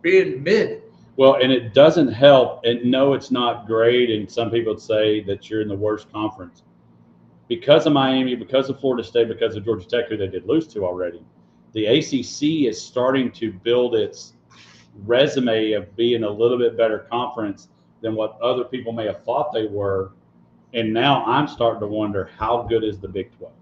being mid? Well, and it doesn't help. And no, it's not great. And some people would say that you're in the worst conference because of Miami, because of Florida State, because of Georgia Tech, who they did lose to already. The ACC is starting to build its resume of being a little bit better conference than what other people may have thought they were. And now I'm starting to wonder, how good is the Big 12?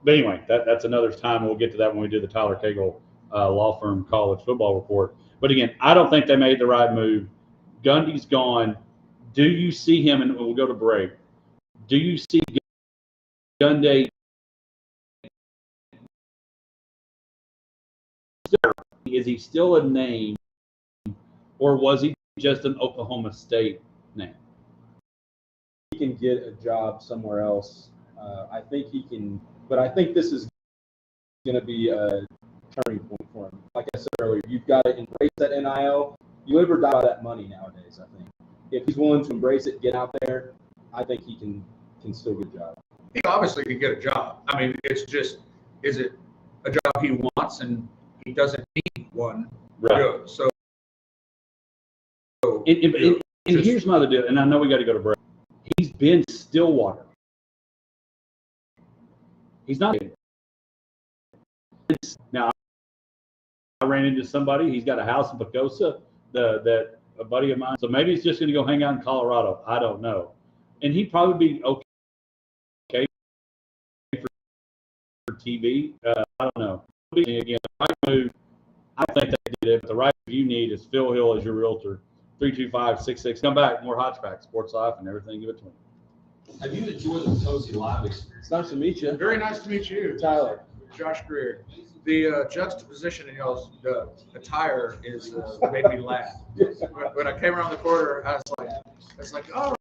But anyway, that's another time. We'll get to that when we do the Tyler Cagle Law Firm College Football Report. But again, I don't think they made the right move. Gundy's gone. Do you see him, and we'll go to break, do you see Gundy? Is he still a name, or was he just an Oklahoma State name? He can get a job somewhere else. I think he can, but I think this is going to be turning point for him. Like I said earlier, you've got to embrace that NIL. You live or die by that money nowadays, I think. If he's willing to embrace it, get out there, I think he can still get a job. He obviously can get a job. I mean, it's just, is it a job he wants and he doesn't need one? Right. So, And here's my other deal, and I know we got to go to break. He's been Stillwater. He's not. Now, I ran into somebody. He's got a house in Pocosa, that a buddy of mine. So maybe he's just going to go hang out in Colorado. I don't know. And he'd probably be okay for TV. I don't know. Again, I think they did it. But the right you need is Phil Hill as your realtor. 325-66. Come back. More Hodgeback, Sports Life, and everything in between. Have you enjoyed the Potosi Live experience? It's nice to meet you. very nice to meet you, Tyler. Josh Greer. The juxtaposition in y'all's attire is made me laugh. When I came around the corner, I was like, oh,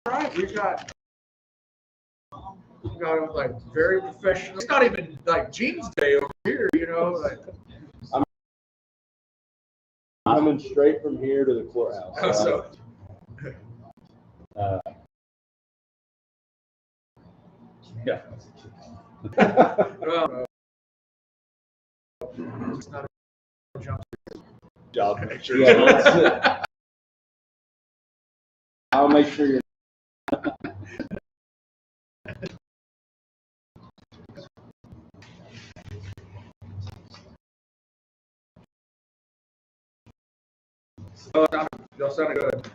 all right, we got like very professional. It's not even like jeans day over here, you know. Like, I'm coming straight from here to the courthouse. so, Yeah. well, it's not a jump. Job. Yeah, I'll make sure you're. Y'all sounded good.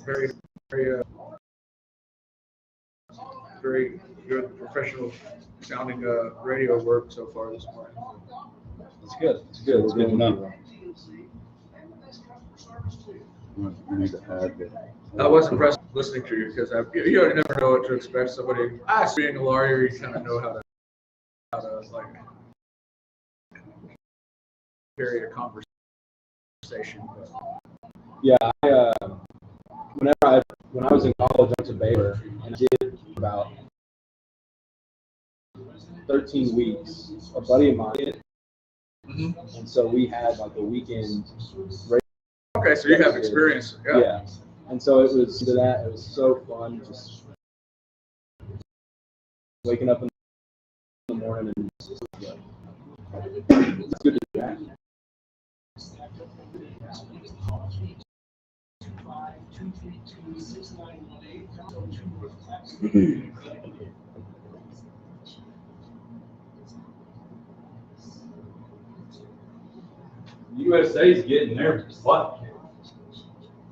Very, very, very good professional sounding radio work so far this morning. It's good. It's good. It's good to know. I was impressed listening to you because you never know what to expect. Somebody, being a lawyer, you kind of know how to like carry a conversation. But. Yeah, when I was in college, I went to Baylor and I did about 13 weeks. A buddy of mine did. Mm-hmm. And so we had like a weekend. Okay, so you have experience. Yeah. And so it was to that. It was so fun, just waking up in the morning and it's good to do that. USA's getting there. What?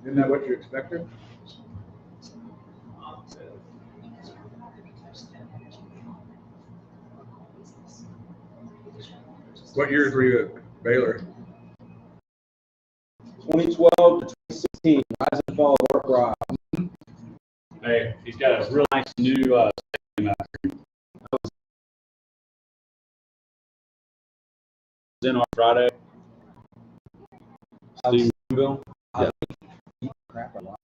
Isn't that what you expected? What years were you at Baylor? 2012 to 2016, Rise and Fall of Mark Robb. Hey, he's got a real nice new stadium out here. In on Friday. Bill? Yeah. Crap, a lot.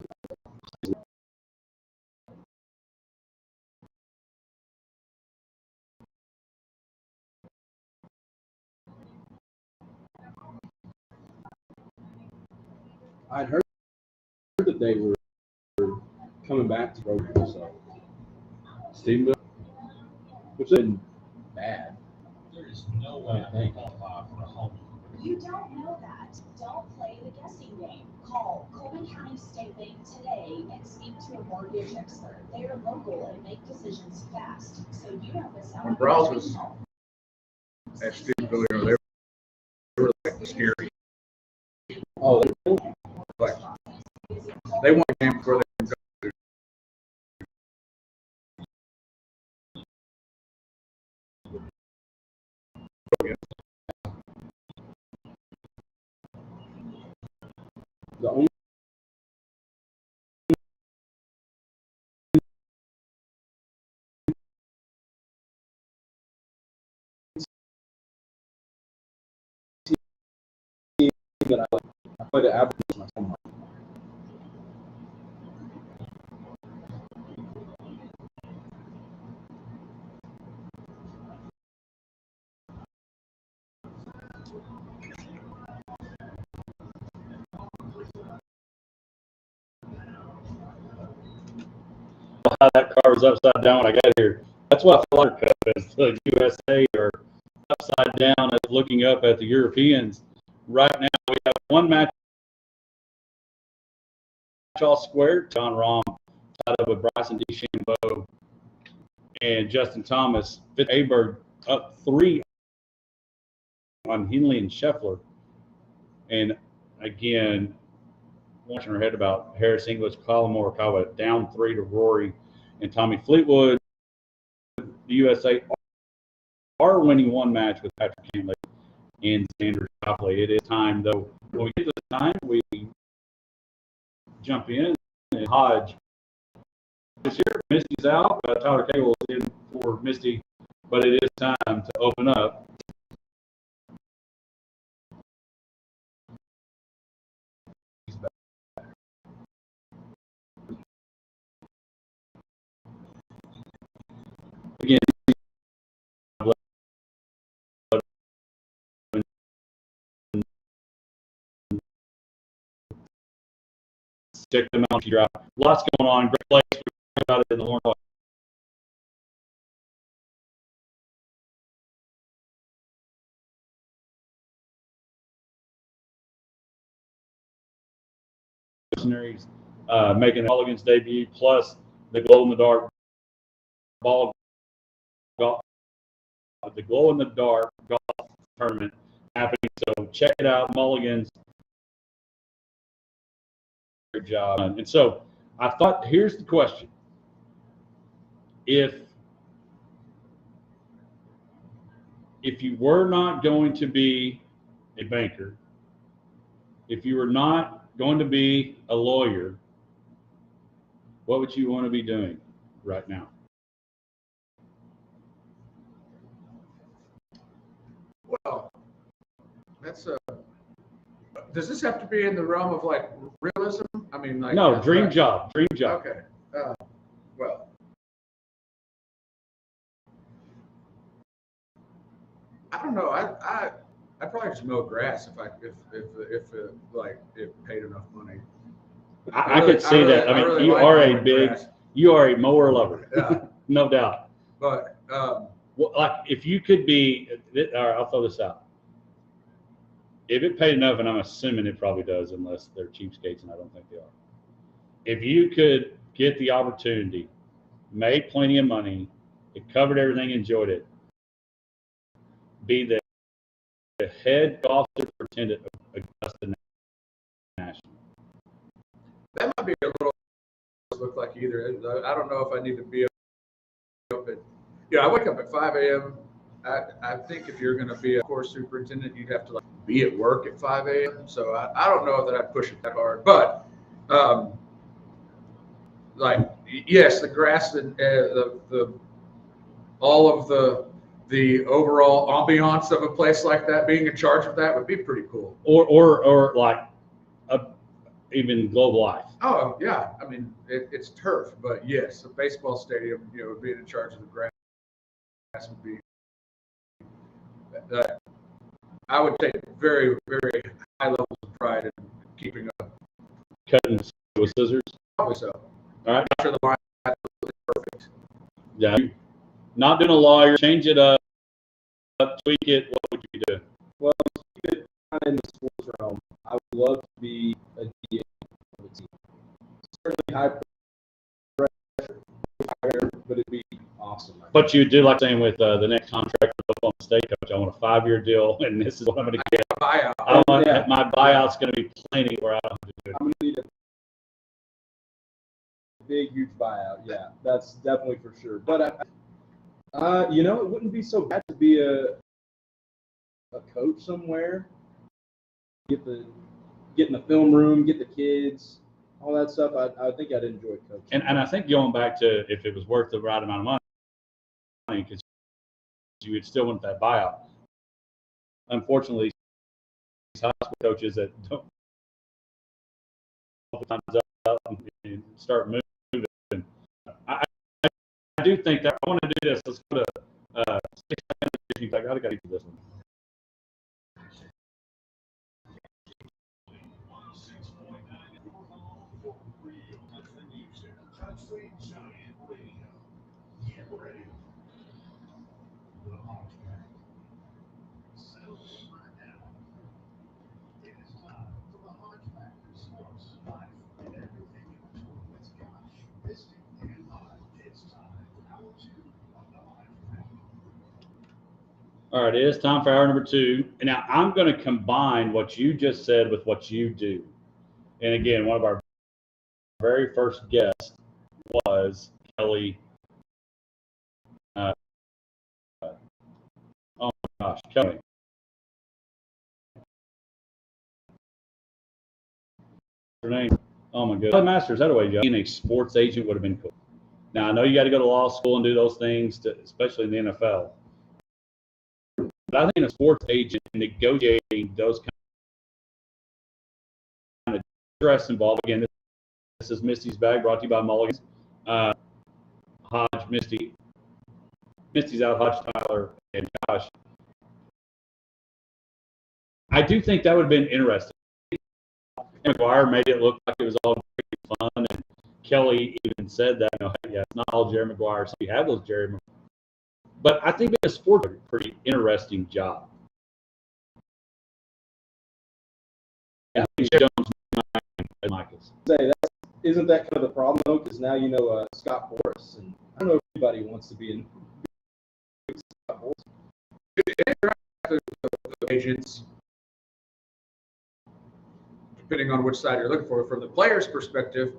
I'd heard that they were coming back to program, so Stephenville. which isn't bad. There is no way I can qualify for a home. You don't know that. Don't play the guessing game. Call Coleman County State Bank today and speak to a mortgage expert. They are local and make decisions fast, so you don't miss out. When Browse was at Stephenville, they were like scary. Oh, Like they won a game before they can go. the only team that I played at Abercrombie my home. How that car was upside down when I got here. That's what I feel like Cup is. The USA are upside down as looking up at the Europeans. Right now, we have one match all squared. John Rahm tied up with Bryson DeChambeau and Justin Thomas. Fitz Aberg up 3 on Henley and Scheffler. And again, watching our head about Harris English, Colin Morikawa down 3 to Rory and Tommy Fleetwood. The USA are winning one match with Patrick Cantlay and Xander Schauffele. It is time, though. When we get to this time, we jump in and Hodge is here. Misty's out. Tyler Cable is in for Misty, but it is time to open up. Again, check them out. Lots going on. Great place. We talked about it in the Horn Missionaries making Mulligan's debut, plus the glow in the dark ball golf, the glow in the dark golf tournament happening. So check it out, Mulligan's. Great job. And so I thought, here's the question: if you were not going to be a banker, if you were not going to be a lawyer, what would you want to be doing right now? Well, that's a. Does this have to be in the realm of like realism? I mean, like No, dream job. Dream job. Okay. Well, I don't know. I'd probably just mow grass if it paid enough money. I could see that. I mean, really you like are a mowing big, grass. you are a mower lover. Yeah. No doubt. But Well, like if you could be, all right, I'll throw this out. If it paid enough, and I'm assuming it probably does, unless they're cheapskates, and I don't think they are. If you could get the opportunity, made plenty of money, it covered everything, enjoyed it, be the head golf superintendent of Augusta National. that might be a little look like either. I don't know if I need to be up at. Yeah, I wake up at 5 a.m. I think if you're going to be a course superintendent, you'd have to like be at work at 5 a.m. So I don't know that I'd push it that hard, but like yes, the grass and the all of the overall ambiance of a place like that, being in charge of that would be pretty cool. Or like even Globe Life. Oh yeah, I mean it's turf, but yes, a baseball stadium, being in charge of the grass would be. I would take very, very high levels of pride in keeping up. Cutting with scissors. Probably so. All right. After the line, absolutely perfect. Yeah. Not being a lawyer, change it up, tweak it. What would you do? Well, to keep it kind of in the sports realm, I would love to be a DA of a team. Certainly high pressure, but it'd be awesome. But you do like saying with the next contract with Oklahoma State coach, I want a 5-year deal, and this is what I'm going to get. Buyout. I want my buyout's going to be plenty where I don't have to do it. I'm going to need a big, huge buyout. Yeah, that's definitely for sure. But it wouldn't be so bad to be a coach somewhere. Get in the film room, get the kids, all that stuff. I think I'd enjoy coaching. And I think going back to if it was worth the right amount of money, because you would still want that buyout. Unfortunately, these high school coaches that don't times up and start moving. I do think that I want to do this. Let's go to 6 minutes. I got to do this one. All right, it is time for hour number 2. And now I'm going to combine what you just said with what you do. And again, one of our very first guests was Kelly. Oh my gosh, Kelly. Her name. Oh my goodness. Kelly Masters, that way, Joe. Being a sports agent would have been cool. Now I know you got to go to law school and do those things, especially in the NFL. But I think a sports agent negotiating those kind of stress involved. Again, this is Misty's bag, brought to you by Mulligan's. Hodge, Misty's out. Hodge, Tyler, and Josh. I do think that would have been interesting. McGuire made it look like it was all fun, and Kelly even said that, yeah, it's not all Jerry Maguire, so you have those Jerry Maguire. But I think it's a pretty interesting job. Yeah, Jones and Michaels. Isn't that kind of the problem though? Because now Scott Boras, and I don't know if anybody wants to be in Scott Boras. The agents, depending on which side you're looking for, from the player's perspective,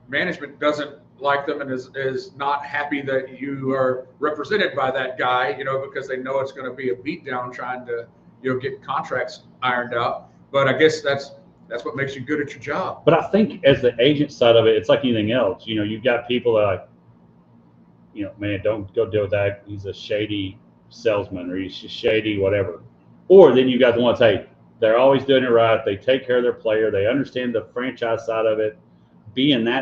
management doesn't like them and is not happy that you are represented by that guy, because they know it's going to be a beatdown trying to, get contracts ironed out. But I guess that's what makes you good at your job. But I think as the agent side of it, it's like anything else. You've got people that man, don't go deal with that. He's a shady salesman, or he's shady whatever. Or then you got the ones, hey, they're always doing it right. They take care of their player. They understand the franchise side of it. Being that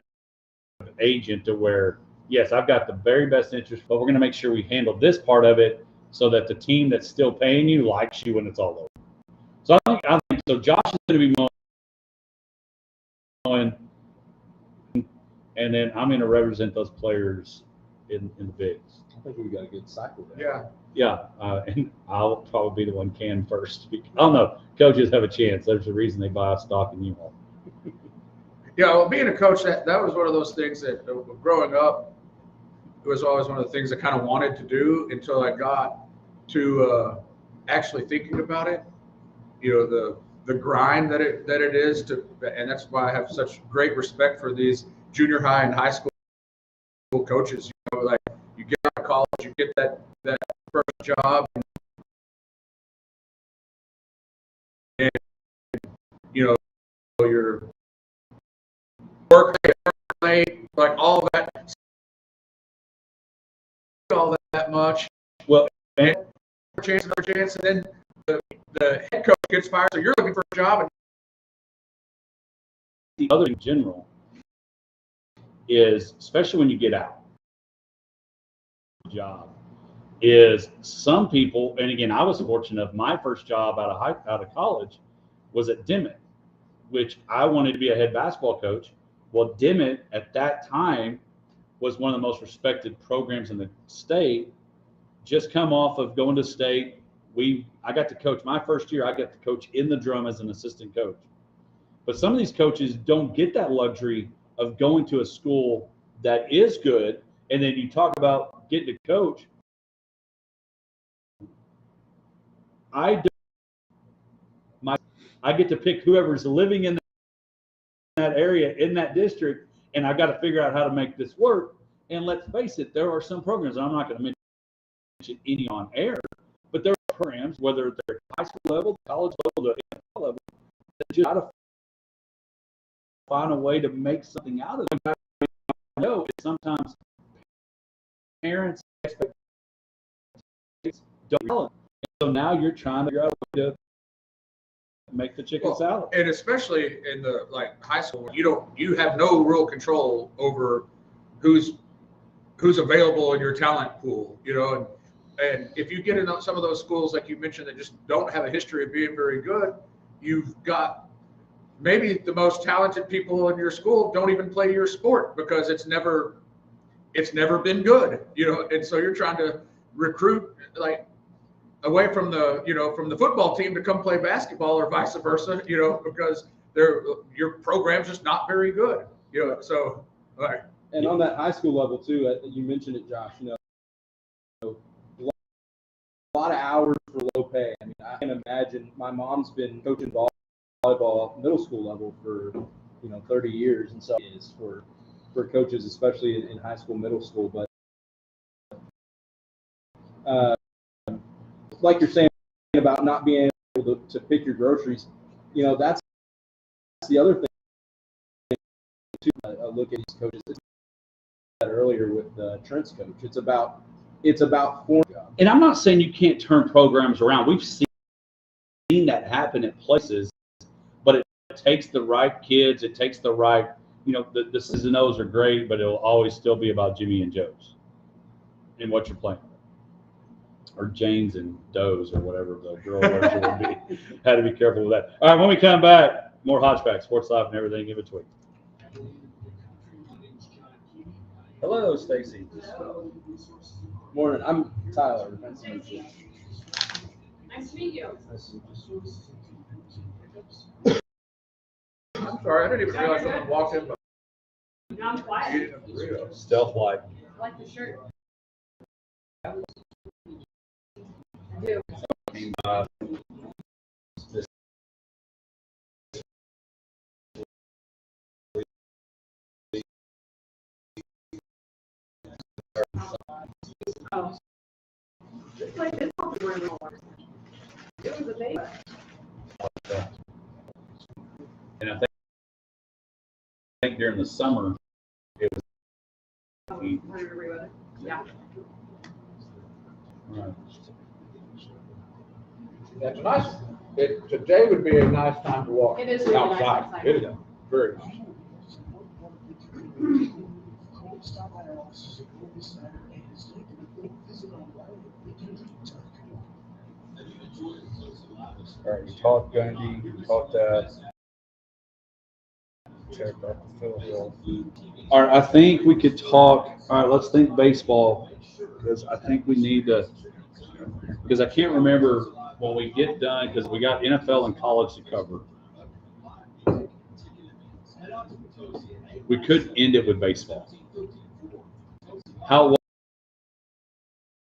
agent to where, yes, I've got the very best interest, but we're going to make sure we handle this part of it so that the team that's still paying you likes you when it's all over. So I think so. Josh is going to be mowing, and then I'm going to represent those players in the bigs. I think we've got a good cycle there. Yeah. And I'll probably be the one canned first. Oh no, coaches have a chance. There's a reason they buy stock in you all. Yeah, well, being a coach, that was one of those things that growing up, it was always one of the things I kind of wanted to do until I got to actually thinking about it. The grind that it is and that's why I have such great respect for these junior high and high school coaches. Like you get out of college, you get that first job, and your work late, like all that much. Well, and chance, and then the head coach gets fired, so you're looking for a job. And the other in general is, especially when you get out, job is some people, and again, I was fortunate enough. My first job out of college was at Dimmitt, which I wanted to be a head basketball coach. Well, Dimmitt at that time was one of the most respected programs in the state. Just come off of going to state. I got to coach my first year. I got to coach in the drum as an assistant coach. But some of these coaches don't get that luxury of going to a school that is good. And then you talk about getting to coach. I get to pick whoever's living in that area, in that district, and I got to figure out how to make this work. And let's face it, there are some programs, and I'm not going to mention any on air, but there are programs, whether they're high school level, college level, the NFL level, that just got to find a way to make something out of them. I know it's sometimes parents' expectations don't develop. So now you're trying to figure out a way to make the chicken salad. And especially in the high school, you have no real control over who's available in your talent pool, and if you get in some of those schools like you mentioned that just don't have a history of being very good, you've got maybe the most talented people in your school don't even play your sport because it's never been good, and so you're trying to recruit away from the football team to come play basketball or vice versa, because your program's just not very good, so. All right. And on that high school level too, you mentioned it, Josh, lot of hours for low pay. I mean, I can imagine my mom's been coaching volleyball middle school level for 30 years, and so it is for coaches, especially in high school, middle school. But like you're saying about not being able to pick your groceries, that's the other thing too. Look at these coaches earlier with Trent's coach. It's about form. And I'm not saying you can't turn programs around. We've seen that happen at places, but it takes the right kids. It takes the right, the Cincinnati's are great, but it'll always still be about Jimmy and Joe's and what you're playing. Or Janes and Doe's or whatever the girl version would be. Had to be careful with that. All right, when we come back, more Hodgeback, Sports Live, and everything in between. Hello, Stacy. Morning. I'm Tyler. Nice to meet you. Nice to meet you. I'm sorry, I didn't even realize someone walked in. No, I'm quiet. Stealth like. I like the shirt. I do. Oh. It's like this one really works. It was a baby. And I think during the summer, it was. Oh, I agree with it. Yeah. Right. That's nice. Today would be a nice time to walk It is really nice outside. outside. It is very nice. All right, you talked Gundy, you talked that. Check out the Phil Hill. All right, I think we could talk. All right, let's think baseball because I think we need to. Because I can't remember when we get done because we got NFL and college to cover. We could end it with baseball.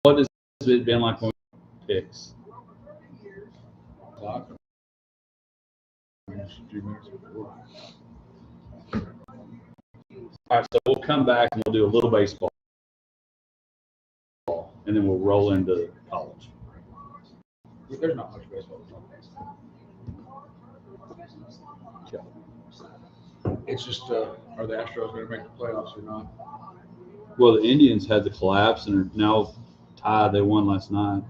What has it been like when we picks? All right, so we'll come back and we'll do a little baseball, and then we'll roll into college. There's not much baseball. It's just, are the Astros going to make the playoffs or not? Well, the Indians had the collapse and are now tied. They won last night.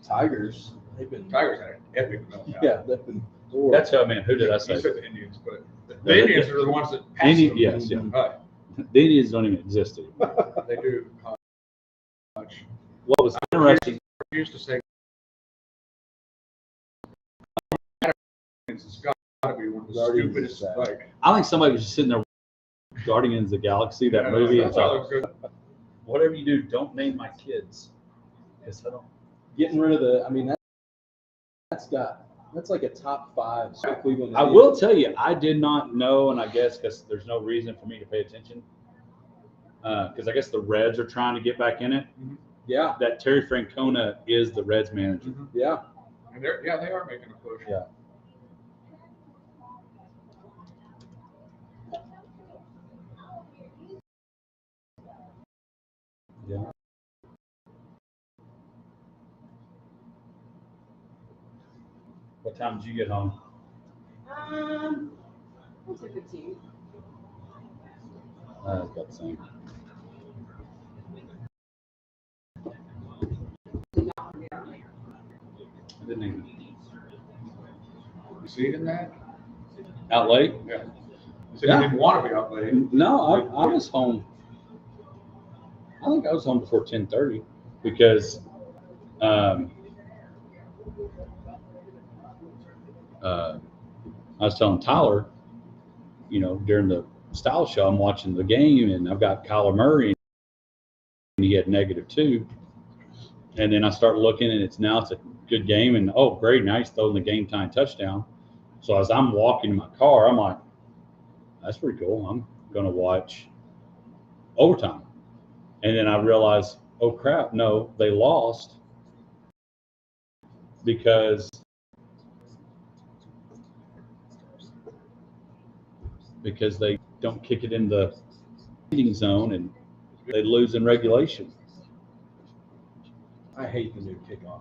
Tigers. They've been. Tigers had an epic meltdown. Yeah, they've been. That's how, man. Who did I say? You said the Indians, but the Indians are the ones that pass them. Yes, yeah. Right. The Indians don't even exist anymore. They do. Much. What was interesting? I used to say it's got to be one of the Guardians stupidest. is sad. Like, I think somebody was just sitting there, Guardians of the Galaxy, that movie. That's It's like, all good. whatever you do, don't name my kids. Yes, I don't. Getting rid of the. I mean, that's like a top 5 Cleveland. I will tell you, I did not know, and I guess because there's no reason for me to pay attention, because I guess the Reds are trying to get back in it. Yeah, That Terry Francona is the Reds manager. yeah. And they are making a push. Yeah. Yeah. What time did you get home? What's a 15? About the same. I didn't even. You see it in that? Out late? Yeah. You said Yeah. you didn't want to be out late. No, I was home. I think I was home before 10:30 because I was telling Tyler, during the style show, I'm watching the game and I've got Kyler Murray and he had -2. And then I start looking and it's a good game and oh great, now he's throwing the game time touchdown. So as I'm walking in my car, I'm like, that's pretty cool. I'm gonna watch overtime. And then I realized, oh crap, no, they lost. because they don't kick it in the ending zone and they lose in regulation. I hate the new kickoff.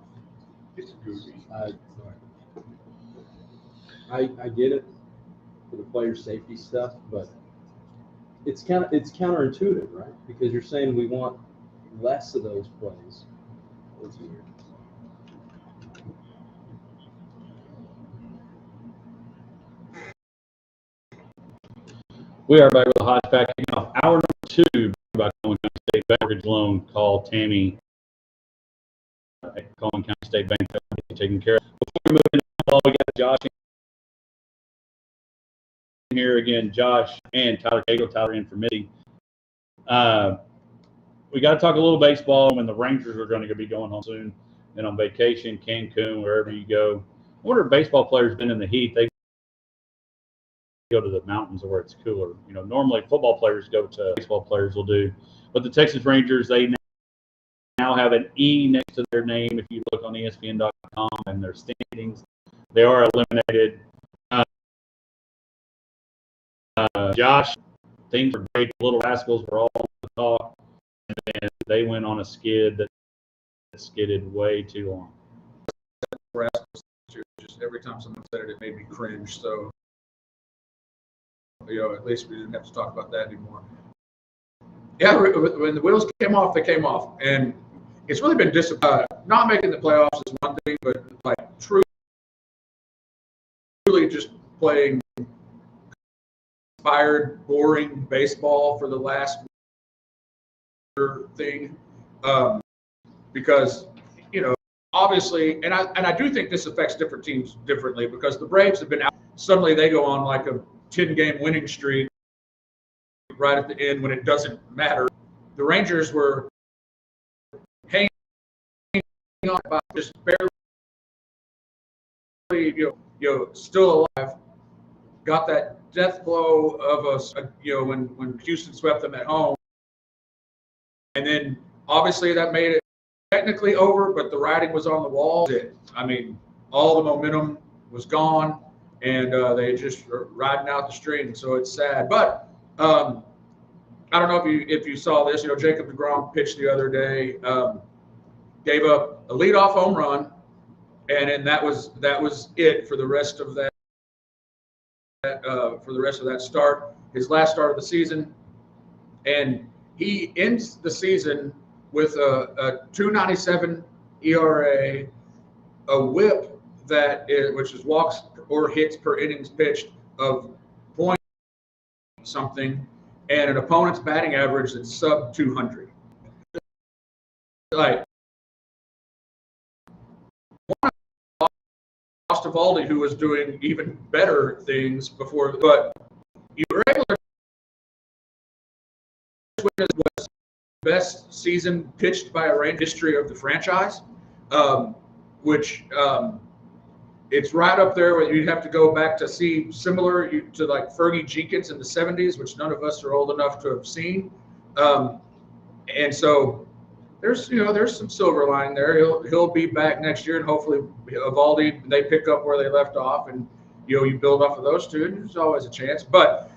It's goofy. I get it for the player safety stuff, but it's counterintuitive, right? Because you're saying we want less of those plays. It's weird. We are back with the hot pack. Hour number 2 about Collin County State Mortgage Loan. Call Tammy at Collin County State Bank. Taken care of. Before we move into football, we got Josh in here again. Josh and Tyler Cagle. Tyler in for Missy. We got to talk a little baseball when the Rangers are going to be going home soon and on vacation, Cancun, wherever you go. I wonder if baseball players been in the heat. They go to the mountains where it's cooler. Normally football players go to, baseball players will do. But the Texas Rangers, they now have an E next to their name. If you look on ESPN.com and their standings, they are eliminated. Josh, things are great. The Little Rascals were all the talk, and they went on a skid that skidded way too long. Just every time someone said it, it made me cringe. So, at least we didn't have to talk about that anymore. Yeah, when the wheels came off, they came off, and it's really been disappointing. Not making the playoffs is one thing, but like truly just playing inspired, boring baseball for the last thing, because obviously, and I do think this affects different teams differently, because the Braves have been out. Suddenly they go on like a 10-game winning streak right at the end when it doesn't matter. The Rangers were hanging on by just barely, still alive. Got that death blow of us, when Houston swept them at home, and then obviously that made it technically over, but the writing was on the wall. I mean, all the momentum was gone, and they just were riding out the string. So it's sad. But I don't know if you saw this. Jacob deGrom pitched the other day, gave up a leadoff home run, and then that was it for the rest of that. For the rest of that start, his last start of the season, and he ends the season with a 2.97 ERA, a WHIP which is walks or hits per innings pitched of point something, and an opponent's batting average that's sub 200. Like Ostavaldi, who was doing even better things before, but you were able to win was best season pitched by a Ranger history of the franchise, which it's right up there where you'd have to go back to see similar to like Fergie Jenkins in the 70s, which none of us are old enough to have seen. And so there's some silver lining there. He'll be back next year, and hopefully Evaldi, they pick up where they left off, and you build off of those two, and there's always a chance. But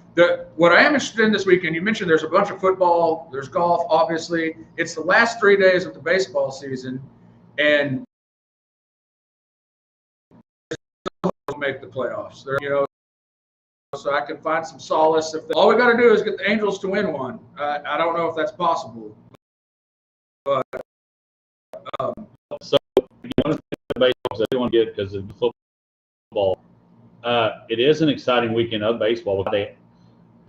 what I am interested in this weekend, you mentioned there's a bunch of football, there's golf, obviously. It's the last 3 days of the baseball season, and they'll make the playoffs. So I can find some solace if all we got to do is get the Angels to win one. I don't know if that's possible, but So one of the baseballs I do want to get, because of the football, it is an exciting weekend of baseball.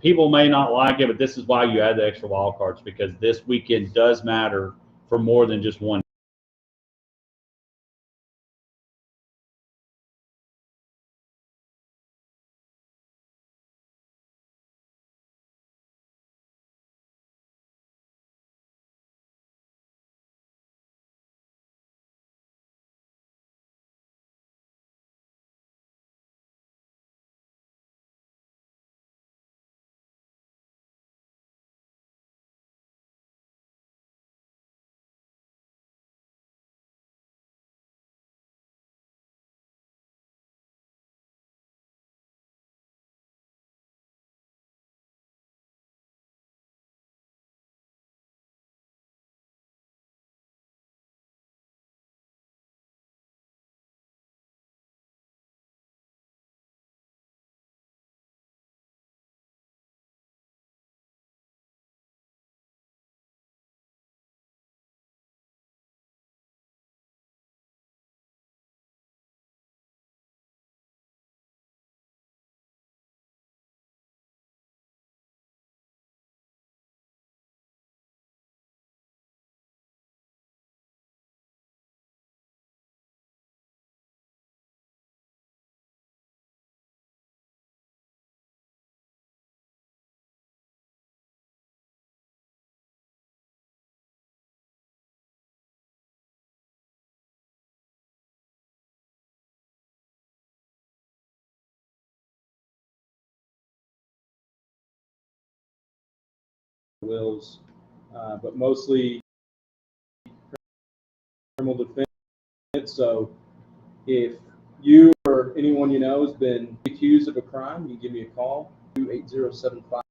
People may not like it, but this is why you add the extra wild cards, because this weekend does matter for more than just one wills, but mostly criminal defense. So if you or anyone you know has been accused of a crime, you can give me a call, 28075.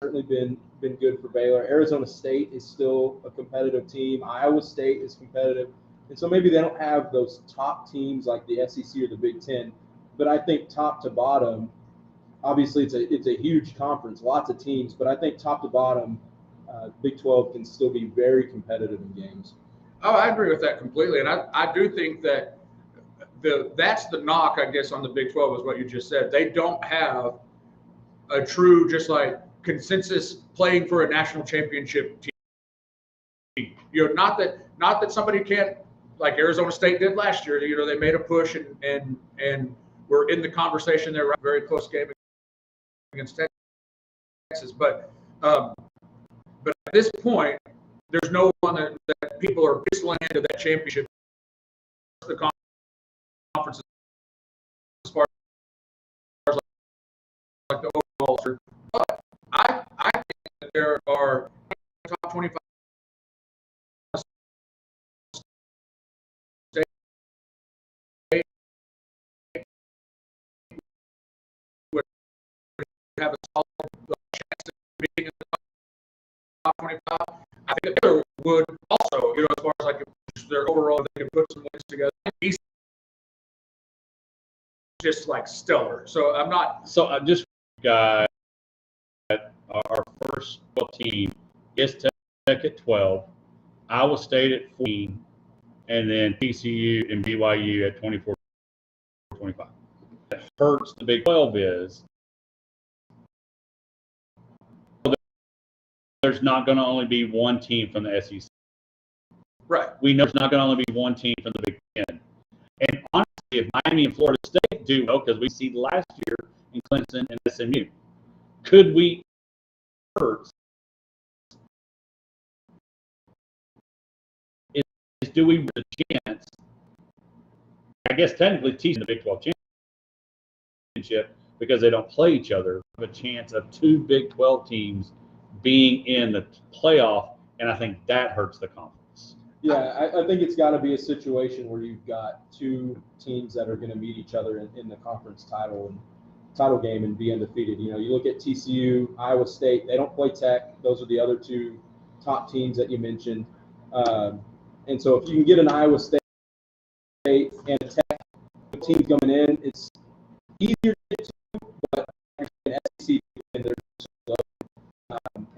Certainly been good for Baylor. Arizona State is still a competitive team. Iowa State is competitive, and so maybe they don't have those top teams like the SEC or the Big Ten. But I think top to bottom, obviously it's a huge conference, lots of teams. But I think top to bottom, Big 12 can still be very competitive in games. Oh, I agree with that completely, and I do think that that's the knock, I guess, on the Big 12 is what you just said. They don't have a true, just like consensus playing for a national championship team. You know, not that somebody can't, like Arizona State did last year. You know, they made a push and were in the conversation there. Very close game against Texas, but at this point, there's no one that people are whistling into that championship. The conference as far as like the overall, but I think that there are top 25 states would have a solid chance of being in the top 25. I think that Baylor would also, you know, as far as like their overall, they can put some wins together. He's just like stellar. So I'm not. So I just got our first 12 team is Tech at 12, Iowa State at 14, and then TCU and BYU at 24-25. What hurts the Big 12 is there's not going to only be one team from the SEC. Right. We know there's not going to only be one team from the Big Ten. And honestly, if Miami and Florida State do well, because we see last year in Clemson and SMU, could we hurt? Do we have a chance? I guess technically teaching the Big 12 championship, because they don't play each other, have a chance of two Big 12 teams being in the playoff, and I think that hurts the conference. Yeah, I think it's got to be a situation where you've got two teams that are going to meet each other in the conference title game and be undefeated. You know, you look at TCU, Iowa State, they don't play Tech. Those are the other two top teams that you mentioned. And so if you can get an Iowa State and a Tech team coming in, it's easier to get to, but an SEC and they're so low.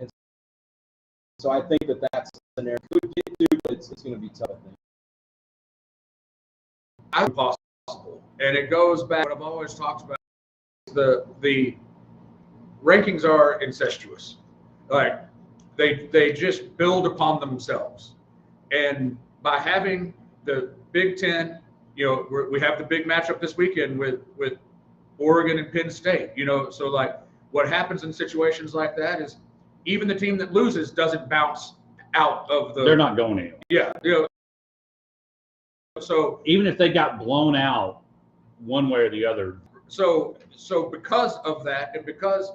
And so I think that's a scenario we could get to, but it's going to be tough, I think. Possible. And it goes back to what I've always talked about. The rankings are incestuous. Like they just build upon themselves. And by having the Big Ten, you know, we have the big matchup this weekend with Oregon and Penn State. You know, so like what happens in situations like that is even the team that loses doesn't bounce out of the. They're not going in. Yeah, you know. So even if they got blown out one way or the other. So because of that, and because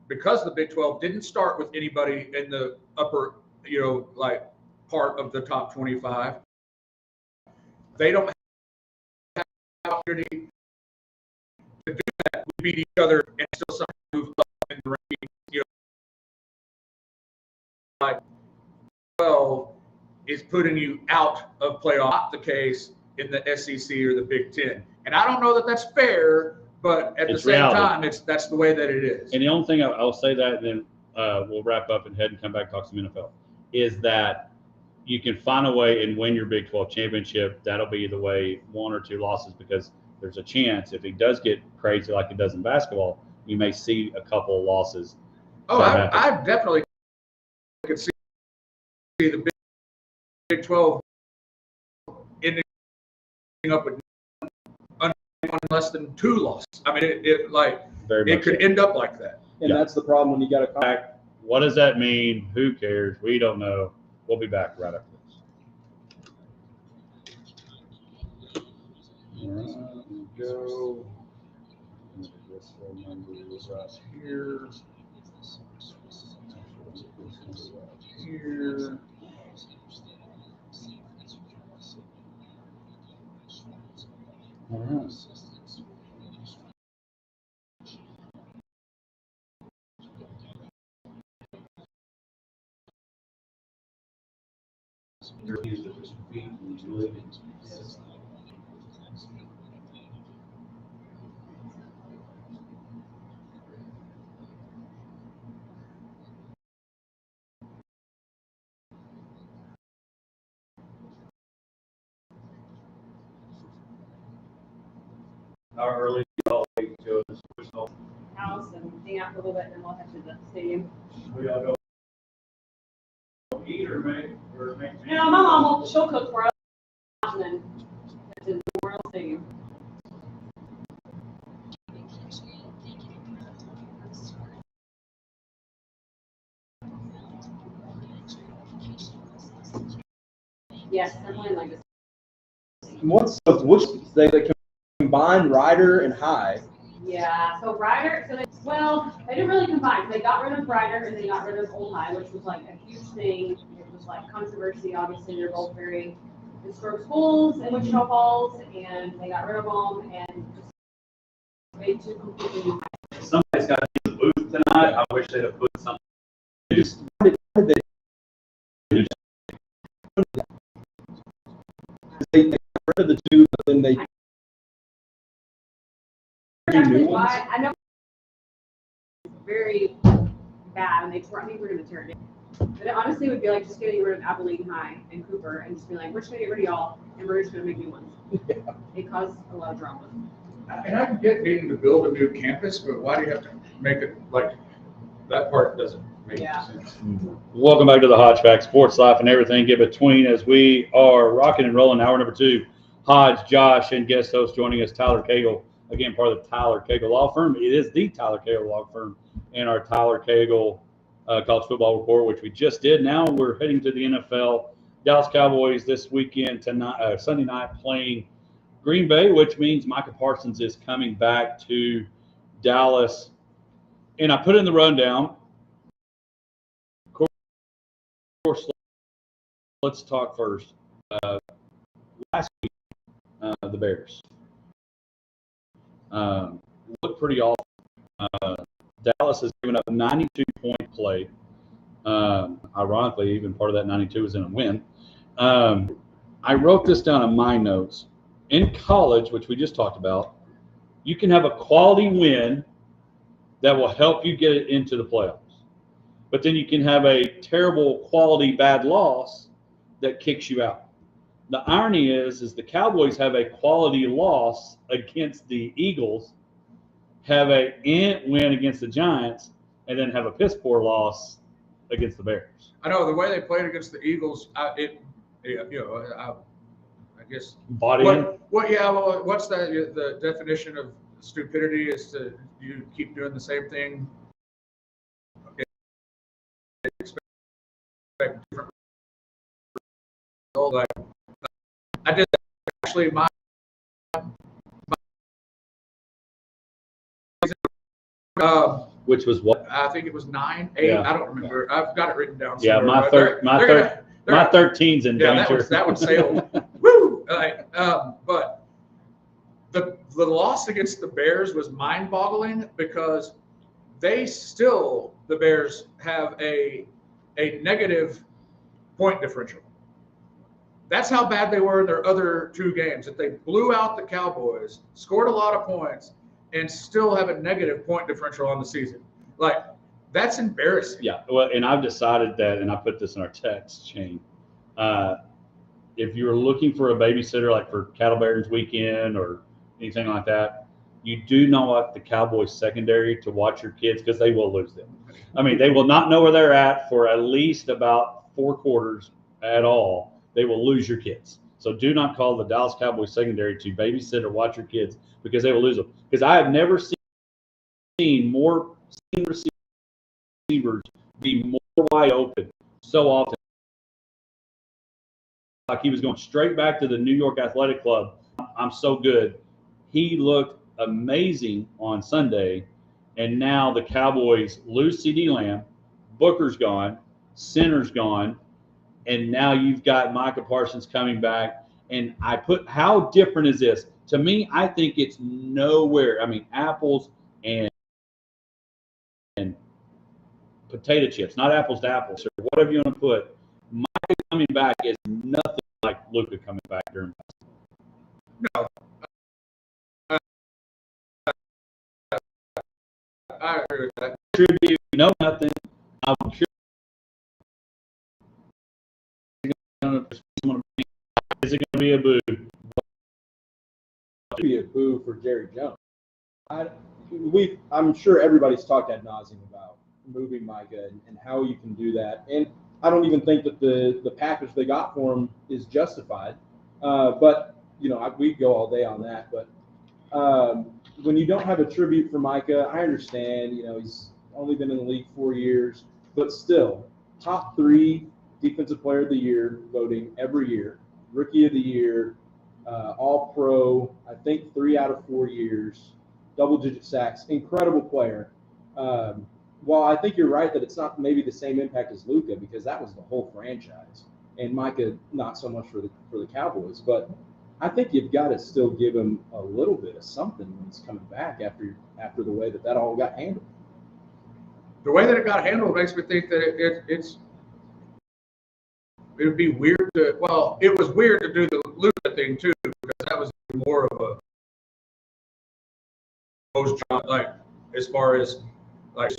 the Big 12 didn't start with anybody in the upper, you know, like part of the top 25, they don't have the opportunity to do that. We beat each other and still somehow move up in the ranking. You know, like 12 is putting you out of playoff. Not the case in the SEC or the Big Ten, and I don't know that that's fair. But at the same time, that's the way that it is. And the only thing I'll say that, and then we'll wrap up and head and come back and talk some NFL, is that you can find a way and win your Big 12 championship. That'll be the way, one or two losses, because there's a chance if it does get crazy like it does in basketball, you may see a couple of losses. Oh, I definitely could see the Big 12 ending up with less than two losses. I mean, it could end up like that. And that's the problem when you got to back. What does that mean? Who cares? We don't know. We'll be back right after this. All right, go. This phone number is right here. Here. All right. How early do y'all wait to this house and hang out for a little bit, and then we'll head to the stadium. We all go eat or make You know, my mom she'll cook for us, and then head to the Memorial Stadium. Yes, they're playing like this. Which they combine Ryder and High. Yeah, so Ryder, they didn't really combine. They got rid of Ryder and they got rid of Old High, which was like a huge thing. It was like controversy. Obviously, they're both very historic schools in Wichita Falls, and they got rid of them and just made two completely new. Somebody's got to be in the booth tonight. I wish they'd have put something. They got rid of the two, but then they. Why? I know it's very bad, and I think we're going to tear it down. But it honestly would be like just getting rid of Abilene High and Cooper and just be like, we're just going to get rid of y'all, and we're just going to make new ones. Yeah. It caused a lot of drama. And I can get needing to build a new campus, but why do you have to make it like that? Part doesn't make sense. Welcome back to the Hodgeback Sports Life and everything in between as we are rocking and rolling. Hour number 2. Hodge, Josh, and guest host joining us, Tyler Cagle. Again, part of the Tyler Cagle Law Firm. It is the Tyler Cagle Law Firm and our Tyler Cagle College Football Report, which we just did. Now we're heading to the NFL. Dallas Cowboys this weekend, tonight, Sunday night, playing Green Bay, which means Micah Parsons is coming back to Dallas, and I put in the rundown. Of course, let's talk first. Last week, the Bears looked pretty awful. Dallas has given up 92-point play. Ironically, even part of that 92 was in a win. I wrote this down in my notes. In college, which we just talked about, you can have a quality win that will help you get it into the playoffs. But then you can have a terrible quality bad loss that kicks you out. The irony is the Cowboys have a quality loss against the Eagles, have a win against the Giants, and then have a piss poor loss against the Bears. I know the way they played against the Eagles. I guess Body. what's the definition of stupidity is to you keep doing the same thing. Expect different result. Like I did actually my Which was what? I think it was 9, 8. Yeah. I don't remember. I've got it written down. Yeah, somewhere, my but third, my they're third, my 13's in yeah, danger. that one sailed. Woo! But the loss against the Bears was mind-boggling because the Bears have a negative point differential. That's how bad they were in their other 2 games. That they blew out the Cowboys, scored a lot of points, and still have a negative point differential on the season. Like, that's embarrassing. Yeah, well, and I've decided that, and I put this in our text chain. If you're looking for a babysitter, like for Cattle Barons weekend or anything like that, you do not want the Cowboys secondary to watch your kids because they will lose them. I mean, they will not know where they're at for at least about 4 quarters at all. They will lose your kids. So do not call the Dallas Cowboys secondary to babysit or watch your kids because they will lose them. Because I have never seen more receivers be more wide open so often. Like he was going straight back to the New York Athletic Club. I'm so good. He looked amazing on Sunday, and now the Cowboys lose CD Lamb, Booker's gone, Center's gone, and now you've got Micah Parsons coming back. And I put, how different is this? To me, I think it's nowhere. I mean, apples and potato chips, not apples to apples, or whatever you want to put. Micah coming back is nothing like Luka coming back during. No. I agree with that. Tribute, nothing. I'm curious. Is it going to be a boo? It'd be a boo for Jerry Jones. I'm sure everybody's talked ad nauseum about moving Micah and how you can do that. And I don't even think that the package they got for him is justified. But, we go all day on that. But when you don't have a tribute for Micah, I understand, he's only been in the league 4 years. But still, top 3 Defensive Player of the Year voting every year, Rookie of the Year, All-Pro, I think 3 out of 4 years, double-digit sacks, incredible player. While I think you're right that it's not maybe the same impact as Luka because that was the whole franchise, and Micah not so much for the Cowboys, but I think you've got to still give him a little bit of something when he's coming back after the way that all got handled. The way that it got handled makes me think that it would be weird to. Well, it was weird to do the Luka thing too because that was more of a post job, like as far as like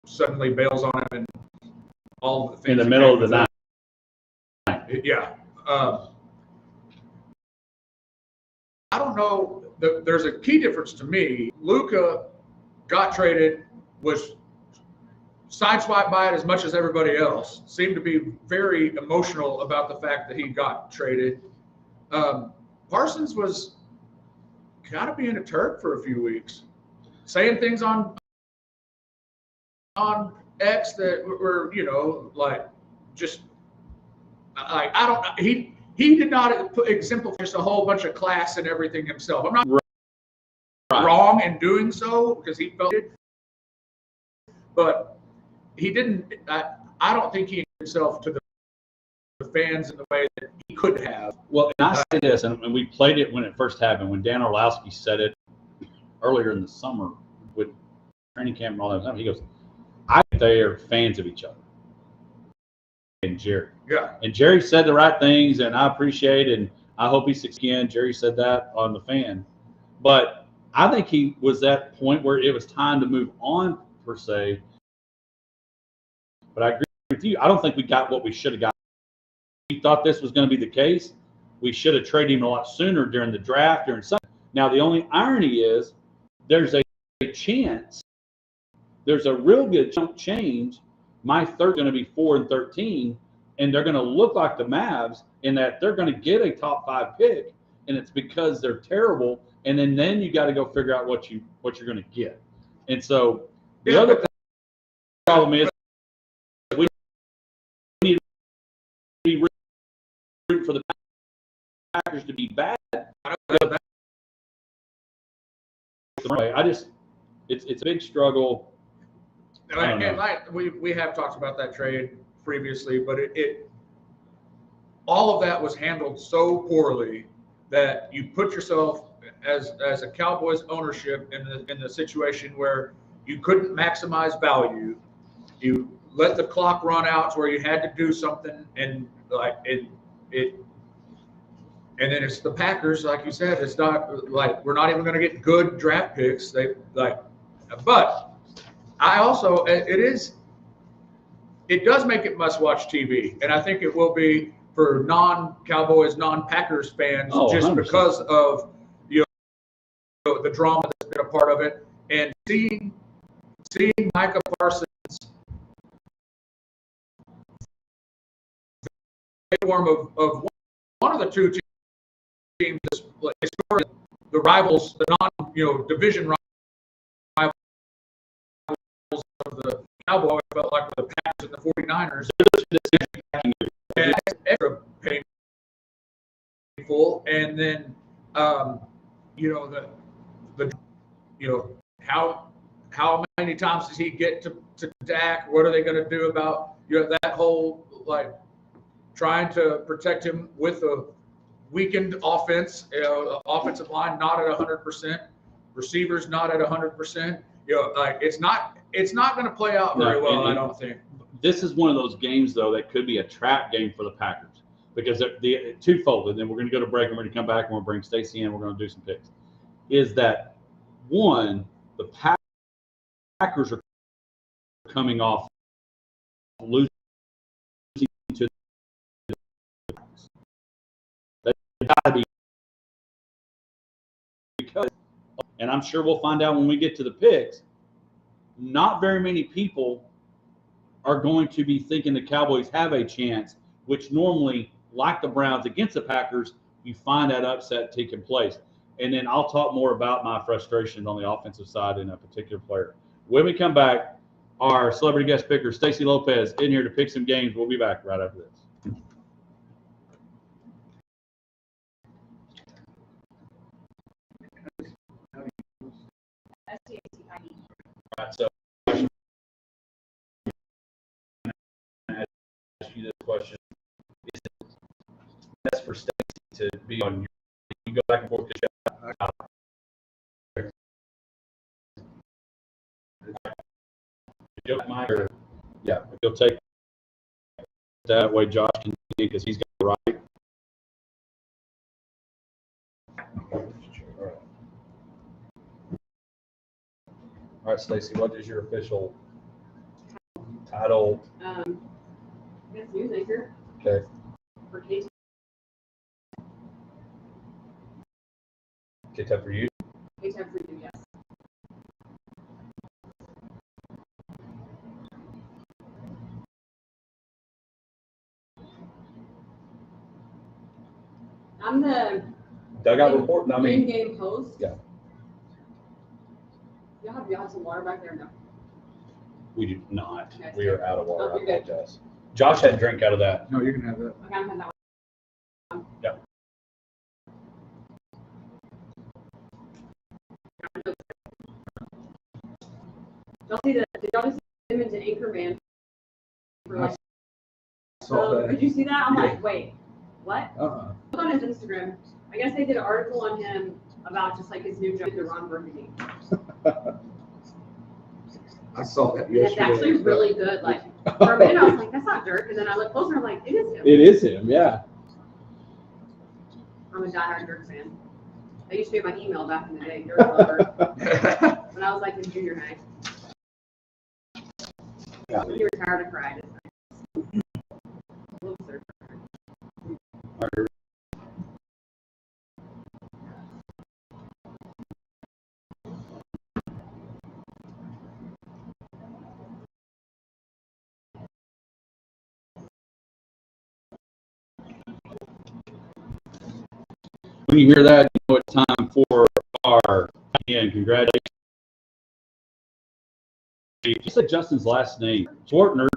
suddenly bails on him and all the things In the middle of the night. Yeah. I don't know. There's a key difference to me. Luka got traded, was sideswiped by it as much as everybody else, seemed to be very emotional about the fact that he got traded. Parsons was kind of being a Turk for a few weeks, saying things on X that were, just like, I don't, he did not exemplify just a whole bunch of class and everything himself. I'm not wrong wrong in doing so because he felt it, but he didn't. I don't think he himself to the fans in the way that he could have. Well, and I say this, and we played it when it first happened, when Dan Orlowski said it earlier in the summer with training camp and all that time. He goes, I think they are fans of each other. And Jerry. Yeah. And Jerry said the right things, and I appreciate it, and I hope he succeeds again. Jerry said that on the fan. But I think he was at that point where it was time to move on, per se. But I agree with you. I don't think we got what we should have got. We thought this was going to be the case. We should have traded him a lot sooner during the draft, during something. Now, the only irony is there's a chance, there's a real good change. My third going to be 4-13, and they're going to look like the Mavs in that they're going to get a top 5 pick, and it's because they're terrible. And then you got to go figure out what you're going to get. And so the other problem is we need to be rooting for the Packers to be bad. It's a big struggle. And like we have talked about that trade previously, but it all of that was handled so poorly that you put yourself as a Cowboys ownership in the situation where you couldn't maximize value. You let the clock run out to where you had to do something, and like it and then it's the Packers, like you said. It's not like we're not even going to get good draft picks. But I also it does make it must-watch TV, and I think it will be for non-Cowboys, non-Packers fans, just 100%. because of the drama that's been a part of it, and seeing Micah Parsons form of one of the two teams, the rivals, the division rivals of the Cowboys, felt like the Packers and the 49ers. And that's extra painful. And then, how many times does he get to Dak? What are they going to do about that whole trying to protect him with a weakened offense? Offensive line not at 100%, receivers not at 100%. It's not going to play out very well. I don't think. This is one of those games, though, that could be a trap game for the Packers because they're twofold. And then we're going to go to break and we're going to come back and we'll bring Stacy in. We're going to do some picks. Is that one? The Packers are coming off losing to the Packers. They got to be, because, and I'm sure we'll find out when we get to the picks. Not very many people are going to be thinking the Cowboys have a chance, which normally, like the Browns against the Packers, you find that upset taking place. And then I'll talk more about my frustration on the offensive side in a particular player. When we come back, our celebrity guest picker, Stacy Lopez, in here to pick some games. We'll be back right after this. All right, so ask you this question: is it best for Stacy to be on your? You go back and forth. Yeah, if you'll take that way, Josh can because he's got it right. All right, Stacy, what is your official title? I guess news anchor Okay. for KT. KTAB for you. KTAB for you, yes. I'm the Dugout report. I mean, game host. Yeah. Y'all have some water back there? No. we do not. Okay. We are out of water. Oh, I you're good. apologize. Josh had a drink out of that. No, you can have that. Okay, I'm having that one. Yeah. Did y'all just see him into Anchorman? For like, Saw that. did you see that? I'm Yeah. like, wait, what? Uh-huh. Look on his Instagram. I guess they did an article on him about just like his new job, the Ron Burgundy. I saw that And yesterday. it's actually really good. Like for a minute, I was like, that's not Dirk, and then I looked closer, I'm like, it is him. It is him, yeah. I'm a diehard Dirk fan. That used to be my email back in the day, Dirk Lover, when I was like in junior high. Yeah. When you retired, I cried. Whoops, sir. When you hear that, you know it's time for our, again, congratulations. Just like Justin's last name, Swartner.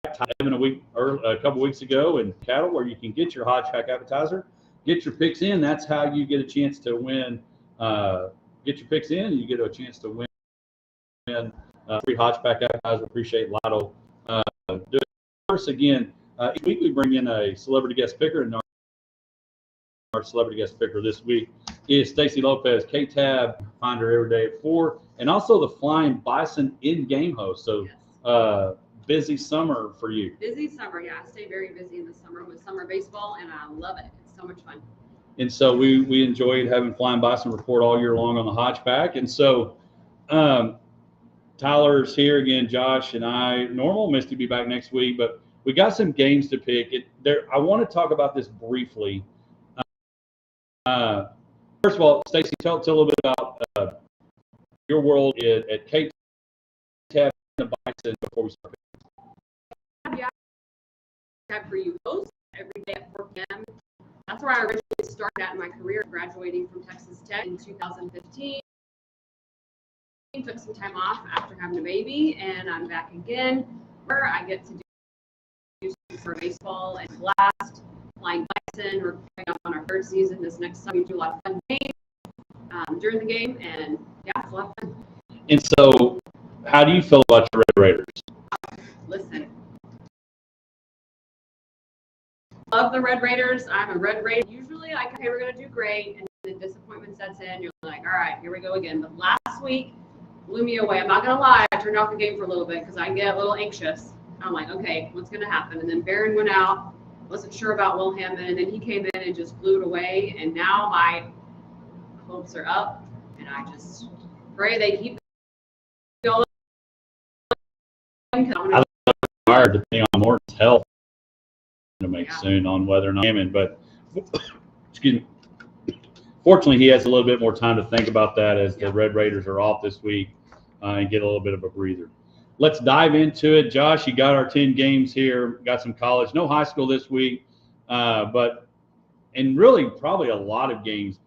A couple weeks ago in Cattle, where you can get your Hodgeback appetizer, get your picks in. That's how you get a chance to win. Get your picks in, and you get a chance to win free Hodgeback appetizer. Appreciate Lotto. First, again, each week we bring in a celebrity guest picker, and our celebrity guest picker this week is Stacy Lopez, K-Tab. Find her every day at 4, and also the Flying Bison in-game host. So busy summer for you. Busy summer, yeah. I stay very busy in the summer with summer baseball, and I love it. It's so much fun. And so we enjoyed having Flying Bison report all year long on the Hodgeback. And so Tyler's here again, Josh and I. Normal Misty be back next week, but we got some games to pick. I want to talk about this briefly. First of all, Stacy, tell a little bit about your world at K-Tab and the Bison before we start. Yeah, for you host every day at 4 p.m. That's where I originally started out in my career, graduating from Texas Tech in 2015. Took some time off after having a baby, and I'm back again, where I get to do for baseball and blast, Flying Bison. We're coming up on our third season this next summer. We do a lot of fun games during the game, and yeah, it's a lot of fun. And so, how do you feel about your Red Raiders? Listen, love the Red Raiders. I'm a Red Raider. Usually, okay, we're going to do great, and the disappointment sets in. You're like, all right, here we go again. But last week blew me away. I'm not going to lie. I turned off the game for a little bit because I get a little anxious. I'm like, okay, what's going to happen? And then Barron went out. Wasn't sure about Will Hammond, and then he came in and just blew it away. And now my hopes are up, and I just pray they keep going. Hard depending on Morton's health to make soon on whether or not Hammond, but excuse me. Fortunately, he has a little bit more time to think about that as the Red Raiders are off this week and get a little bit of a breather. Let's dive into it. Josh, you got our 10 games here. Got some college, no high school this week, but and really probably a lot of games.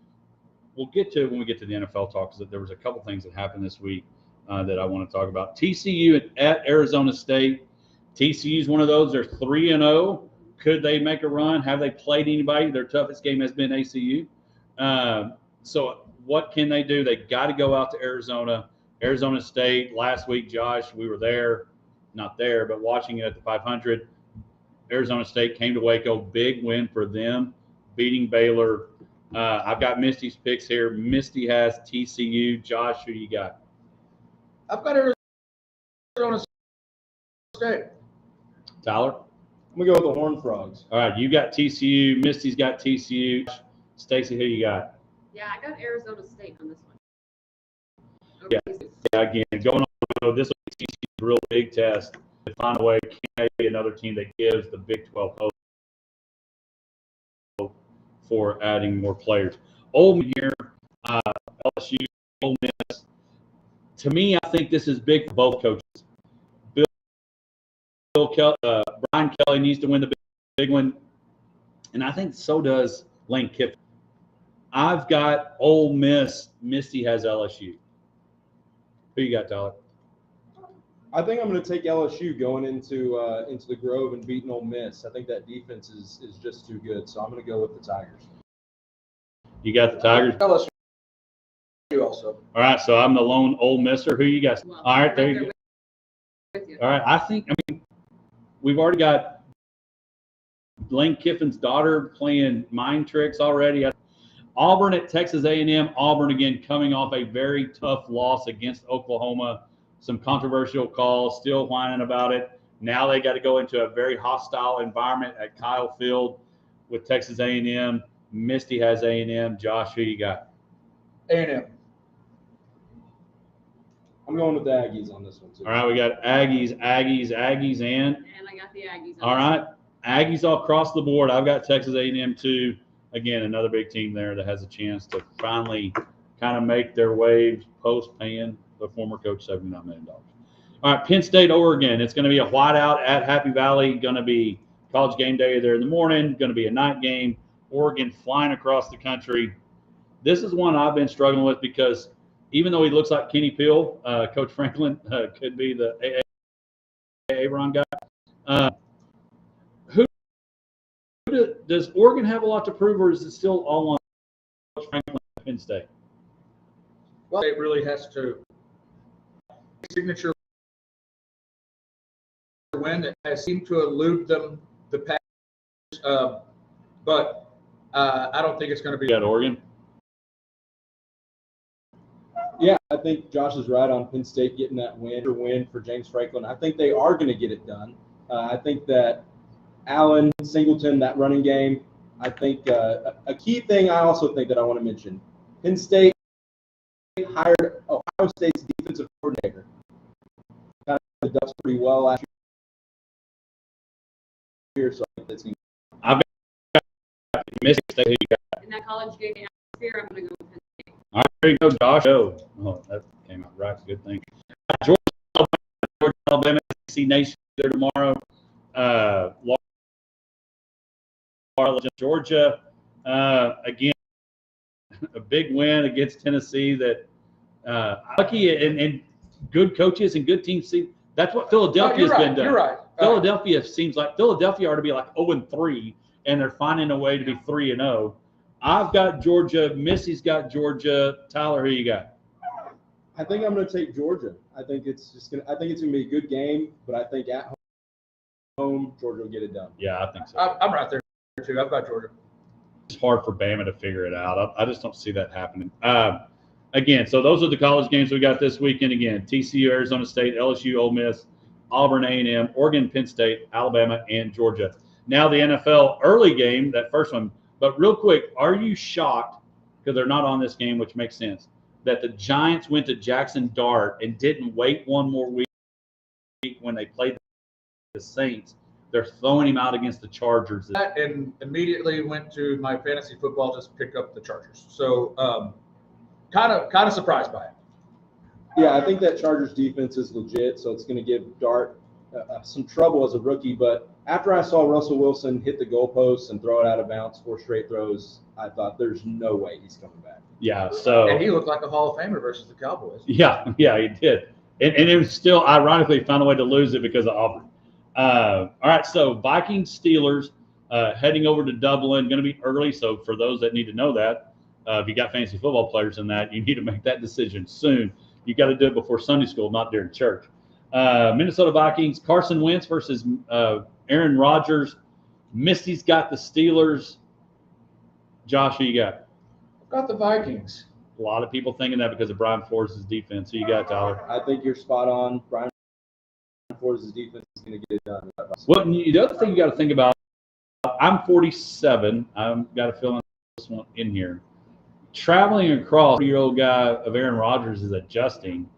We'll get to when we get to the NFL talk, because there was a couple things that happened this week that I want to talk about. TCU at Arizona State. TCU is one of those. They're 3-0. Could they make a run? Have they played anybody? Their toughest game has been ACU. So what can they do? They got to go out to Arizona. Arizona State last week, Josh, we were there, not there, but watching it at the 500. Arizona State came to Waco. Big win for them, beating Baylor. I've got Misty's picks here. Misty has TCU. Josh, who you got? I've got Arizona State. Tyler? I'm going to go with the Horned Frogs. All right, you got TCU. Misty's got TCU. Stacy, who you got? Yeah, I got Arizona State on this one. Yeah, again, going on the road, this will be TCU's real big test to find a way. Can they be another team that gives the Big 12 hope for adding more players? Ole Miss here, LSU, Ole Miss. To me, I think this is big for both coaches. Brian Kelly needs to win the big one, and I think so does Lane Kiffin. I've got Ole Miss. Misty has LSU. Who you got, Tyler? I think I'm going to take LSU going into the Grove and beating Ole Miss. I think that defense is just too good, so I'm going to go with the Tigers. You got the Tigers? LSU. You also. All right, so I'm the lone Ole Misser. Who you guys? Well, All right, there I'm you go. with you. All right, I mean, we've already got Lane Kiffin's daughter playing mind tricks already. Auburn at Texas A&M. Auburn, again, coming off a very tough loss against Oklahoma. Some controversial calls, still whining about it. Now they got to go into a very hostile environment at Kyle Field with Texas A&M. Misty has A&M. Josh, who you got? A&M. I'm going with the Aggies on this one too. All right, we got Aggies, and And I got the Aggies. all right, Aggies all across the board. I've got Texas A&M too. Again, another big team there that has a chance to finally kind of make their waves post paying the former coach $79 million. All right, Penn State, Oregon. It's going to be a whiteout at Happy Valley. Going to be college game day there in the morning. Going to be a night game. Oregon flying across the country. This is one I've been struggling with because even though he looks like Kenny Peel, Coach Franklin could be the Aaron guy. Does Oregon have a lot to prove, or is it still all on Coach Franklin at Penn State? Well, it really has to signature win that has seemed to elude them the past, but I don't think it's going to be At Oregon. Yeah, I think Josh is right on Penn State getting that win for James Franklin. I think they are going to get it done. I think that Allen, Singleton, that running game. I think a key thing I also think that I want to mention, Penn State hired Ohio State's defensive coordinator. Kind of does pretty well last year, so I think that's going to Mississippi State, who you got? In that college game atmosphere, I'm going to go with Penn State. All right, there you go, Josh. Oh, that came out right. Good thing. Georgia, Alabama, SEC Nation there tomorrow. Georgia, again, a big win against Tennessee. That lucky and good coaches and good teams see. That's what Philadelphia's been done. You're right. Philadelphia seems like Philadelphia ought to be like 0-3, and they're finding a way to be 3-0. I've got Georgia. Missy's got Georgia. Tyler, who you got? I think I'm going to take Georgia. I think it's going to be a good game, but I think at home Georgia will get it done. Yeah, I think so. I'm right there too. I've got Georgia. It's hard for Bama to figure it out. I just don't see that happening. Again, so those are the college games we got this weekend. Again, TCU, Arizona State, LSU, Ole Miss, Auburn, A&M, Oregon, Penn State, Alabama, and Georgia. Now the NFL early game, that first one. But real quick, are you shocked, because they're not on this game, which makes sense, that the Giants went to Jackson Dart and didn't wait one more week when they played the Saints? They're throwing him out against the Chargers. And immediately went to my fantasy football just pick up the Chargers. So kind of surprised by it. Yeah, I think that Chargers defense is legit, so it's going to give Dart some trouble as a rookie. But after I saw Russell Wilson hit the goalpost and throw it out of bounds 4 straight throws, I thought there's no way he's coming back. Yeah, so And he looked like a Hall of Famer versus the Cowboys. yeah, he did. And it was still, ironically, found a way to lose it because of Auburn. All right, so Vikings, Steelers, heading over to Dublin, going to be early. So for those that need to know that, if you got fantasy football players in that, you need to make that decision soon. You got to do it before Sunday school, not during church. Minnesota Vikings, Carson Wentz versus Aaron Rodgers. Misty's got the Steelers. Josh, who you got? I've got the Vikings. A lot of people thinking that because of Brian Flores' defense. Who you got, Tyler? I think you're spot on. Brian Flores' defense is going to get it done. Well, the other thing you got to think about, I'm 47. I've got a feeling this one in here. Traveling across, 40-year-old guy of Aaron Rodgers is adjusting,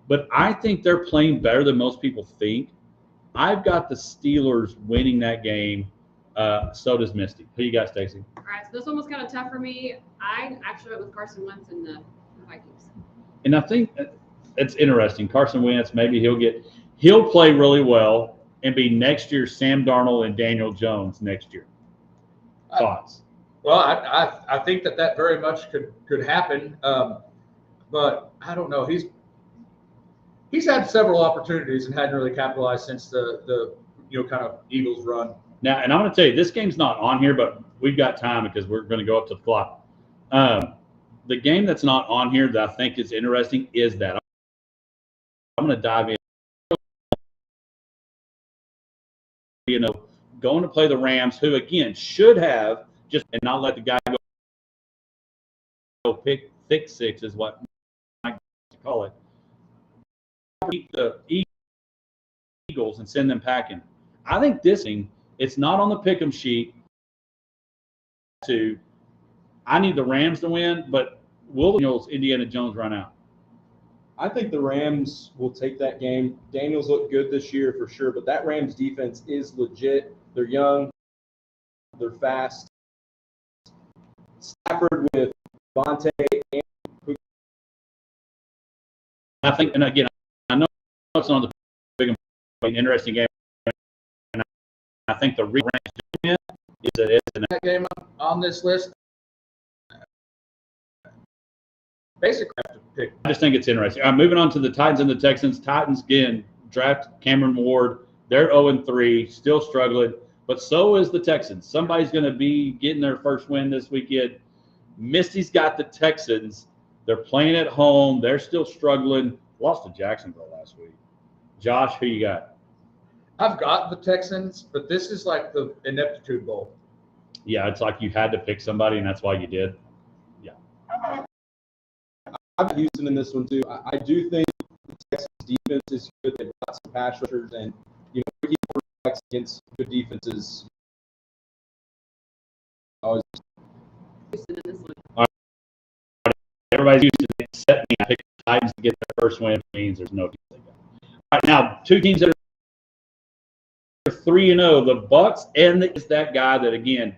but I think they're playing better than most people think. I've got the Steelers winning that game. So does Misty. Who you got, Stacey? All right, so this one was kind of tough for me. I actually went with Carson Wentz and the Vikings. And I think it's interesting. Carson Wentz, maybe he'll play really well and be next year's Sam Darnold and Daniel Jones next year. Thoughts? Well, I think that very much could happen, but I don't know. He's had several opportunities and hadn't really capitalized since the kind of Eagles run. Now, and I'm going to tell you, this game's not on here, but we've got time because we're going to go up to the clock. The game that's not on here that I think is interesting is that I'm going to dive in. Going to play the Rams, who again should have just and not let the guy go pick thick six is what I call it. Beat the Eagles and send them packing. I think this thing, it's not on the pick'em sheet. I need the Rams to win, but will the Indiana Jones run out? I think the Rams will take that game. Daniels looked good this year for sure, but that Rams defense is legit. They're young, they're fast. Stafford with Vontae and I think, and again, I know it's on the big interesting game. And I think the Rams is That game on this list, basically have to pick. I just think it's interesting. Moving on to the Titans and the Texans. Titans, again, draft Cameron Ward. They're 0-3, still struggling, but so is the Texans. Somebody's going to be getting their first win this weekend. Misty's got the Texans. They're playing at home. They're still struggling. Lost to Jacksonville last week. Josh, who you got? I've got the Texans, but this is like the ineptitude bowl. Yeah, it's like you had to pick somebody, and that's why you did. Yeah. I've got Houston in this one too. I do think the Texans defense is good. They've got some pass rushers, and rookie quarterbacks against good defenses. Always. Everybody's used to accept me. I picked the Titans to get their first win. It means there's no team. All right, now two teams that are 3-0, the Bucks, and it's that guy that again,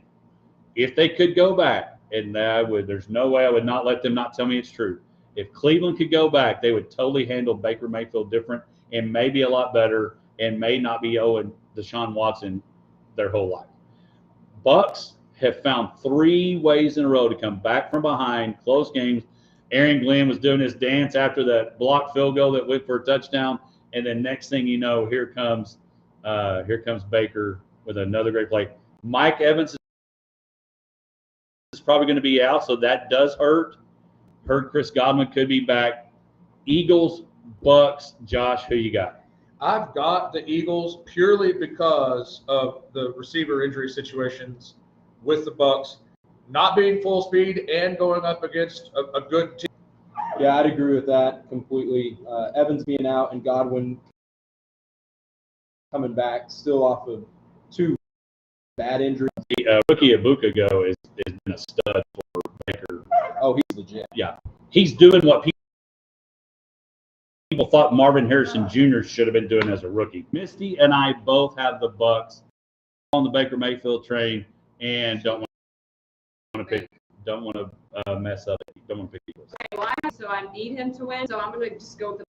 if they could go back, and there's no way I would not let them not tell me it's true. If Cleveland could go back, they would totally handle Baker Mayfield different and maybe a lot better, and may not be owing Deshaun Watson their whole life. Bucks have found 3 ways in a row to come back from behind, close games. Aaron Glenn was doing his dance after that blocked field goal that went for a touchdown, and then next thing you know, here comes Baker with another great play. Mike Evans is probably going to be out, so that does hurt. Heard Chris Godwin could be back. Eagles, Bucks, Josh, who you got? I've got the Eagles purely because of the receiver injury situations with the Bucks not being full speed and going up against a good team. Yeah, I'd agree with that completely. Evans being out and Godwin coming back, still off of 2 bad injuries. Rookie Ibuka has been a stud for Baker. Oh, he's legit. Yeah, he's doing what people thought Marvin Harrison Jr. should have been doing as a rookie. Misty and I both have the Bucks on the Baker Mayfield train, and don't want to mess up. Don't want to pick Eagles. Okay, well, so I need him to win, so I'm going to just go with the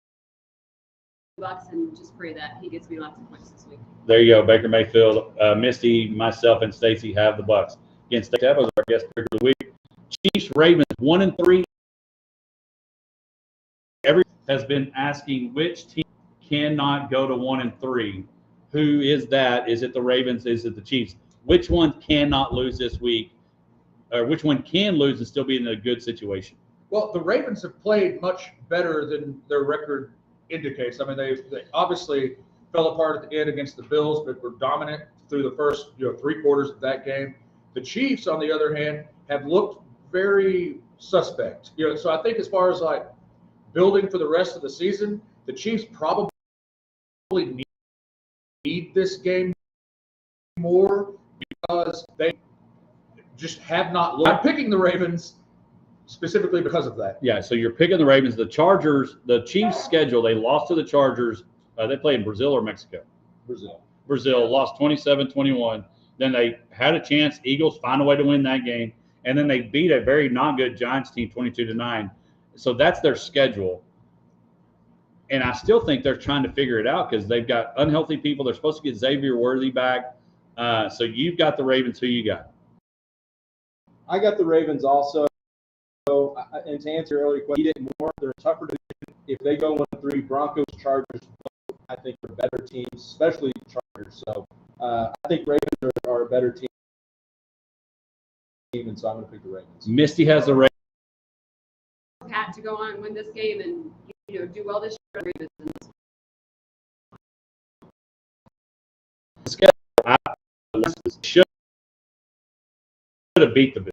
Bucks and just pray that he gets me lots of points this week. There you go, Baker Mayfield. Misty, myself, and Stacy have the Bucks. Again, Stacy was our guest pick of the week. Chiefs, Ravens, 1-3. Everyone has been asking which team cannot go to 1-3. Who is that? Is it the Ravens? Is it the Chiefs? Which one cannot lose this week? Or which one can lose and still be in a good situation? Well, the Ravens have played much better than their record indicates. I mean, they obviously fell apart at the end against the Bills, but were dominant through the first 3 quarters of that game. The Chiefs, on the other hand, have looked very suspect. So I think as far as like building for the rest of the season, the Chiefs probably need this game more because they just have not looked. I'm picking the Ravens specifically because of that. Yeah, so you're picking the Ravens. The Chargers, the Chiefs' schedule, they lost to the Chargers. They play in Brazil or Mexico? Brazil lost 27-21. Then they had a chance. Eagles find a way to win that game. And then they beat a very not good Giants team 22-9. So that's their schedule. And I still think they're trying to figure it out because they've got unhealthy people. They're supposed to get Xavier Worthy back. So you've got the Ravens. Who you got? I got the Ravens also. So, and to answer your earlier question, need it more. They're a tougher division. If they go 1-3, Broncos, Chargers, I think they're better teams, especially Chargers. So I think Ravens are a better team, and so I'm going to pick the Ravens. Misty has the that to go on and win this game and, do well this year. Should have beat the Bills.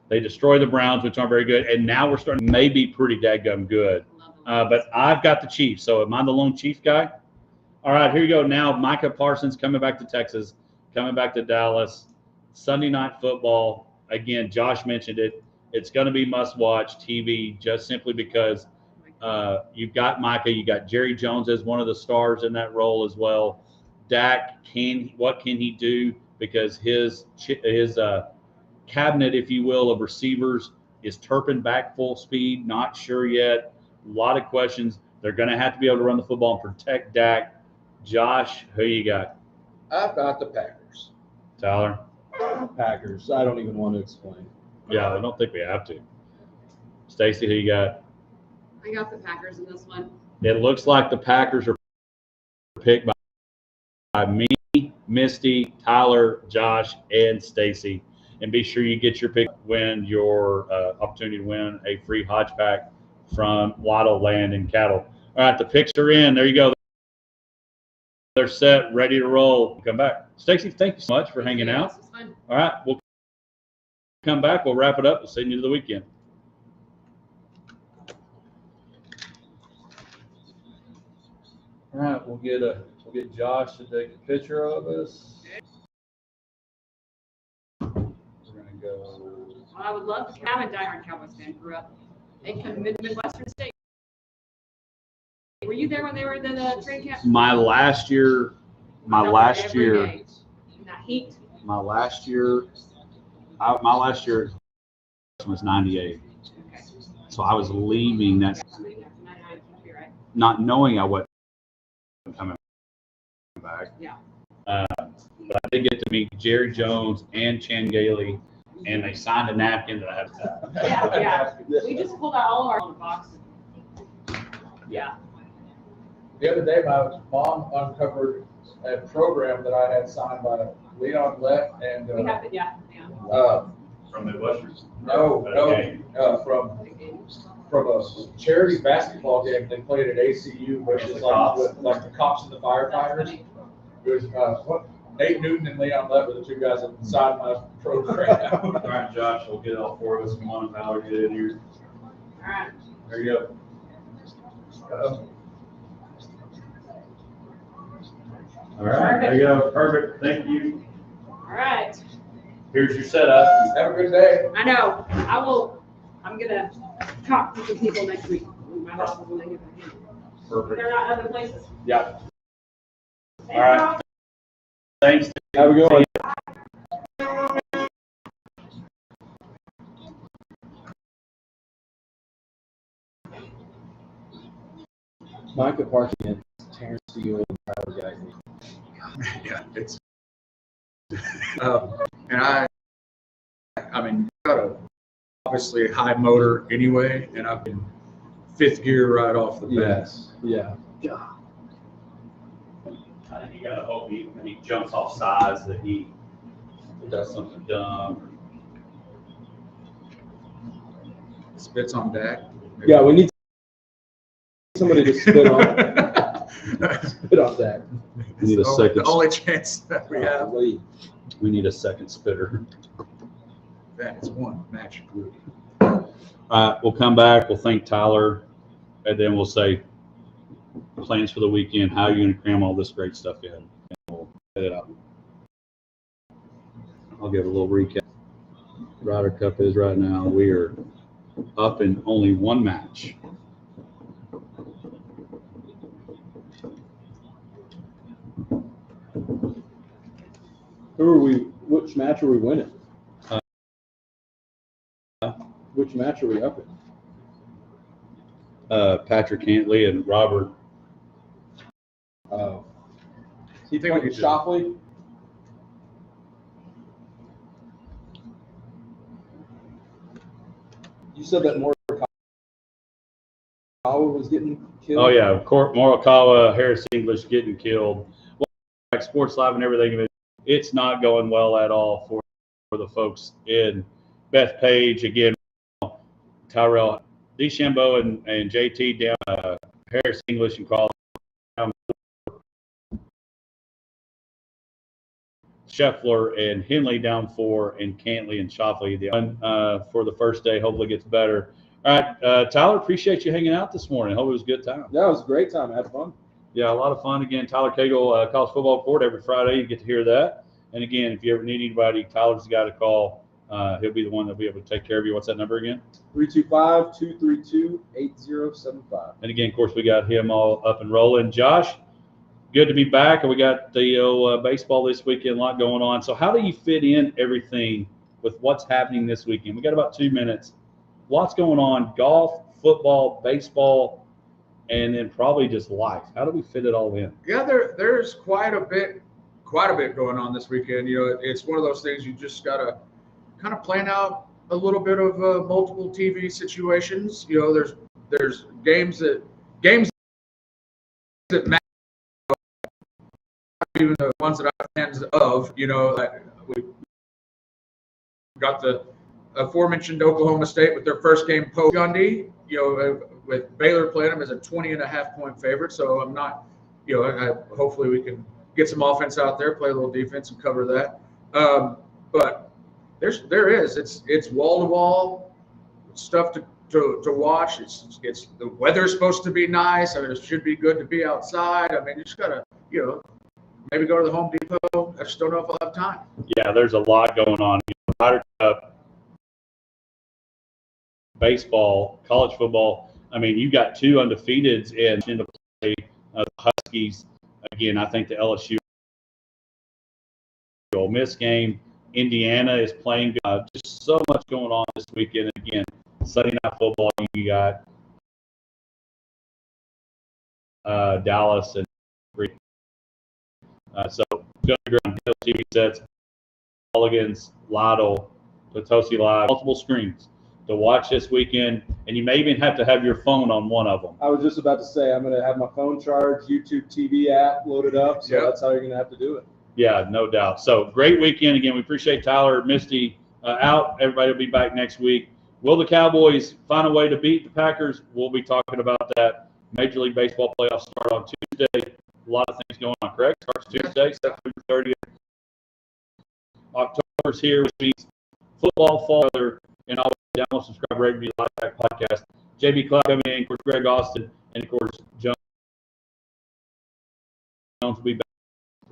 They destroyed the Browns, which aren't very good, and now we're starting to maybe pretty dadgum good. But I've got the Chiefs, so am I the lone Chief guy? All right, here you go. Now Micah Parsons coming back to Texas, coming back to Dallas. Sunday Night Football. Again, Josh mentioned it. It's going to be must-watch TV just simply because you've got Micah, you got Jerry Jones as one of the stars in that role as well. Dak, what can he do? Because his cabinet, if you will, of receivers is Turpin back full speed. Not sure yet. A lot of questions. They're going to have to be able to run the football and protect Dak. Josh, who you got? I've got the Packers. Tyler? Packers. I don't even want to explain. Yeah, I don't think we have to. Stacy, who you got? I got the Packers in this one. It looks like the Packers are picked by me, Misty, Tyler, Josh, and Stacy. And be sure you get your pick, win your opportunity to win a free Hodge pack from Waddle Land and Cattle. All right, the picks are in. There you go. They're set, ready to roll. Come back. Stacy, thank you so much for hanging out. This was fun. All right, we'll come back. We'll wrap it up. We'll send you to the weekend. All right, we'll get Josh to take a picture of us. We're gonna go. Well, I would love to have a diehard Cowboys fan. Grew up in Midwestern state. Were you there when they were in the training camp? My last year. In that heat. My last year was 98. Okay. So I was leaving that, Right. not knowing I wasn't coming back. Yeah. But I did get to meet Jerry Jones and Chan Gailey, and they signed a napkin that I had to have. Yeah. We just pulled out all of our boxes. Yeah. The other day, my mom uncovered a program that I had signed by Leon Lett and We have to, yeah. From Midwestern. From a charity basketball game they played at ACU, which is like the cops and the firefighters. It was Nate Newton and Leon Lett were the two guys that signed my program. All right, Josh, we'll get all four of us. Come on, Tyler, get in here. All right. There you go. All right, there you go. Perfect. Thank you. All right. Here's your setup. Have a good day. I know. I'm gonna talk to some people next week. My boss is gonna get them. Perfect. They're not other places. Yeah. All right. Thanks. Have a good one. Micah Parsons against Terrence Steele and Tyler Gagne. Yeah, it's and I mean, got a obviously high motor anyway, and I've been fifth gear right off the bat. Yes. Yeah. I think you gotta hope when he jumps off sides that he does something dumb. Spits on Dak. Yeah, we need somebody to spit on that. We need a second. The only chance that we have. Golly. We need a second spitter. That is one match. We'll come back. We'll thank Tyler, and then we'll say plans for the weekend. How are you going to cram all this great stuff in? And we'll head it up. I'll give a little recap. Ryder Cup is right now. We are up in only one match. Which match are we winning? Which match are we up in? Patrick Cantley and Robert. Oh. You think we could Shopley? You said that Morikawa was getting killed? Oh, yeah. Morikawa, Harris English getting killed. Well, like Sports Live and everything, it's not going well at all for the folks in Bethpage. Again, Tyrell DeChambeau and JT down, Harris English and College down, Scheffler and Henley down 4, and Cantley and Shoffley for the first day. Hopefully it gets better. All right, Tyler, appreciate you hanging out this morning. Hope it was a good time. Yeah, it was a great time. I had fun. Yeah, a lot of fun. Again, Tyler Cagle, College Football Report every Friday. You get to hear that. And again, if you ever need anybody, Tyler's the guy to call. He'll be the one that'll be able to take care of you. What's that number again? 325-232-8075. And again, of course, we got him all up and rolling. Josh, good to be back. And we got the baseball this weekend, a lot going on. So how do you fit in everything with what's happening this weekend? We got about 2 minutes. Lots going on, golf, football, baseball, and then probably just life. How do we fit it all in? Yeah, there's quite a bit going on this weekend. You know, it's one of those things you just gotta kind of plan out a little bit of multiple TV situations. You know, there's games that matter, even the ones that I'm fans of. You know, like we got the aforementioned Oklahoma State with their first game post Gundy. You know, with Baylor playing them as a 20.5-point favorite. So I'm not, you know, hopefully we can get some offense out there, play a little defense, and cover that. But it's wall to wall stuff to watch. It's the weather's supposed to be nice. I mean, it should be good to be outside. I mean, you just gotta, you know, maybe go to the Home Depot. I just don't know if I'll have time. Yeah, there's a lot going on. Ryder Cup, baseball, college football. I mean, you got 2 undefeateds in the play. The Huskies, again, I think the LSU Ole Miss game. Indiana is playing. Just so much going on this weekend. Again, Sunday night football. You got Dallas and so going to on TV sets, Mulligan's, Lotto, Potosi Live, multiple screens to watch this weekend, and you may even have to have your phone on one of them. I was just about to say, I'm going to have my phone charged, YouTube TV app loaded up, so that's how you're going to have to do it. Yeah, no doubt. So great weekend. Again, we appreciate Tyler, Misty out. Everybody will be back next week. Will the Cowboys find a way to beat the Packers? We'll be talking about that. Major League Baseball playoffs start on Tuesday. A lot of things going on, correct? Starts Tuesday, September 30th. October's here, which means football, fall, and always download, subscribe, rate, review, like that podcast. JB Clark coming in, of course, Greg Austin, and of course, Jones will be back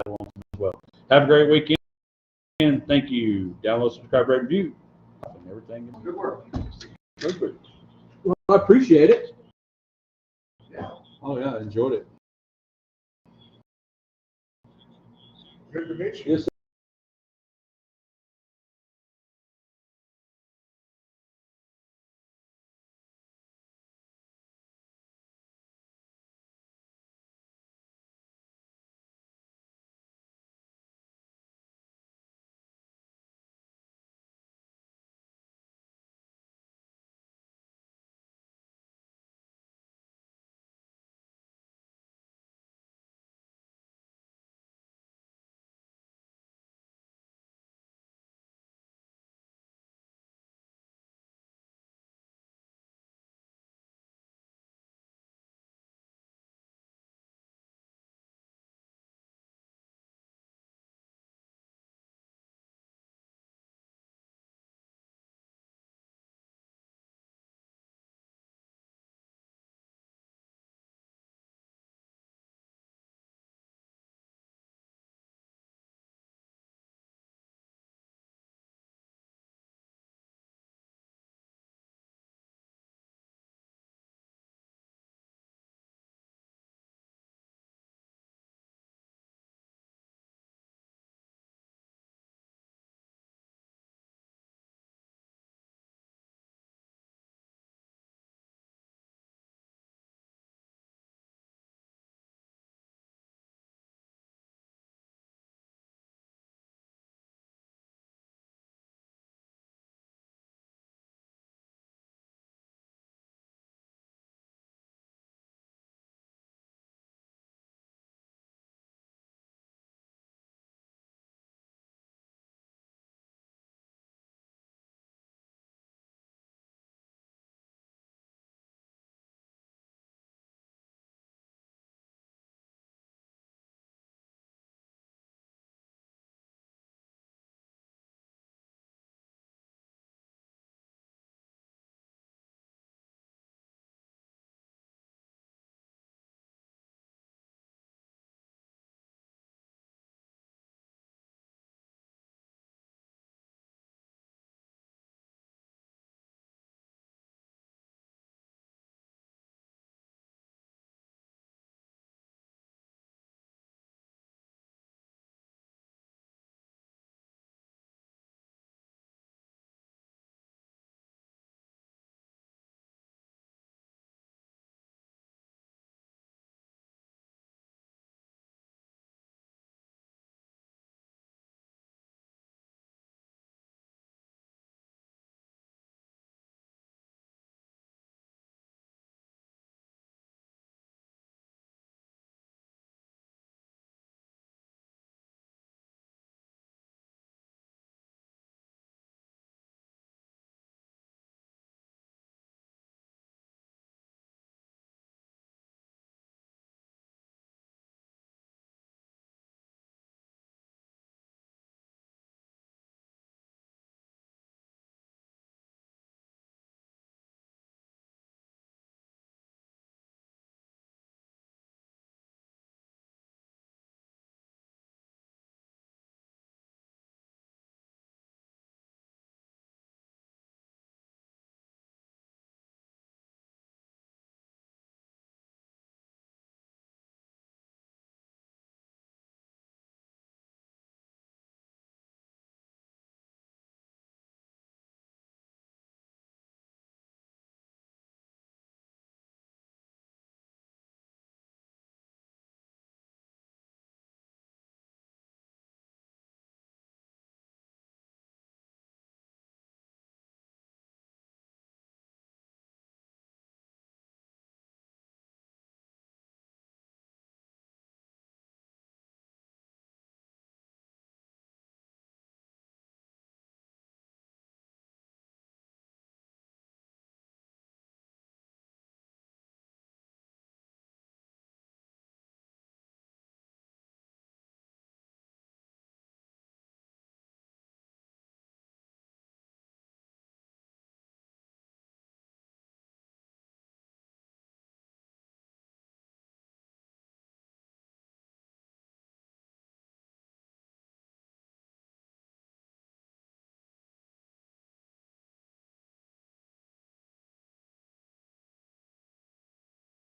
as well. Have a great weekend. Thank you. Download, subscribe, rate, review. Everything. Good work. Perfect. Well, I appreciate it. Yeah. Oh, yeah, I enjoyed it. Good to meet you. Yes, sir.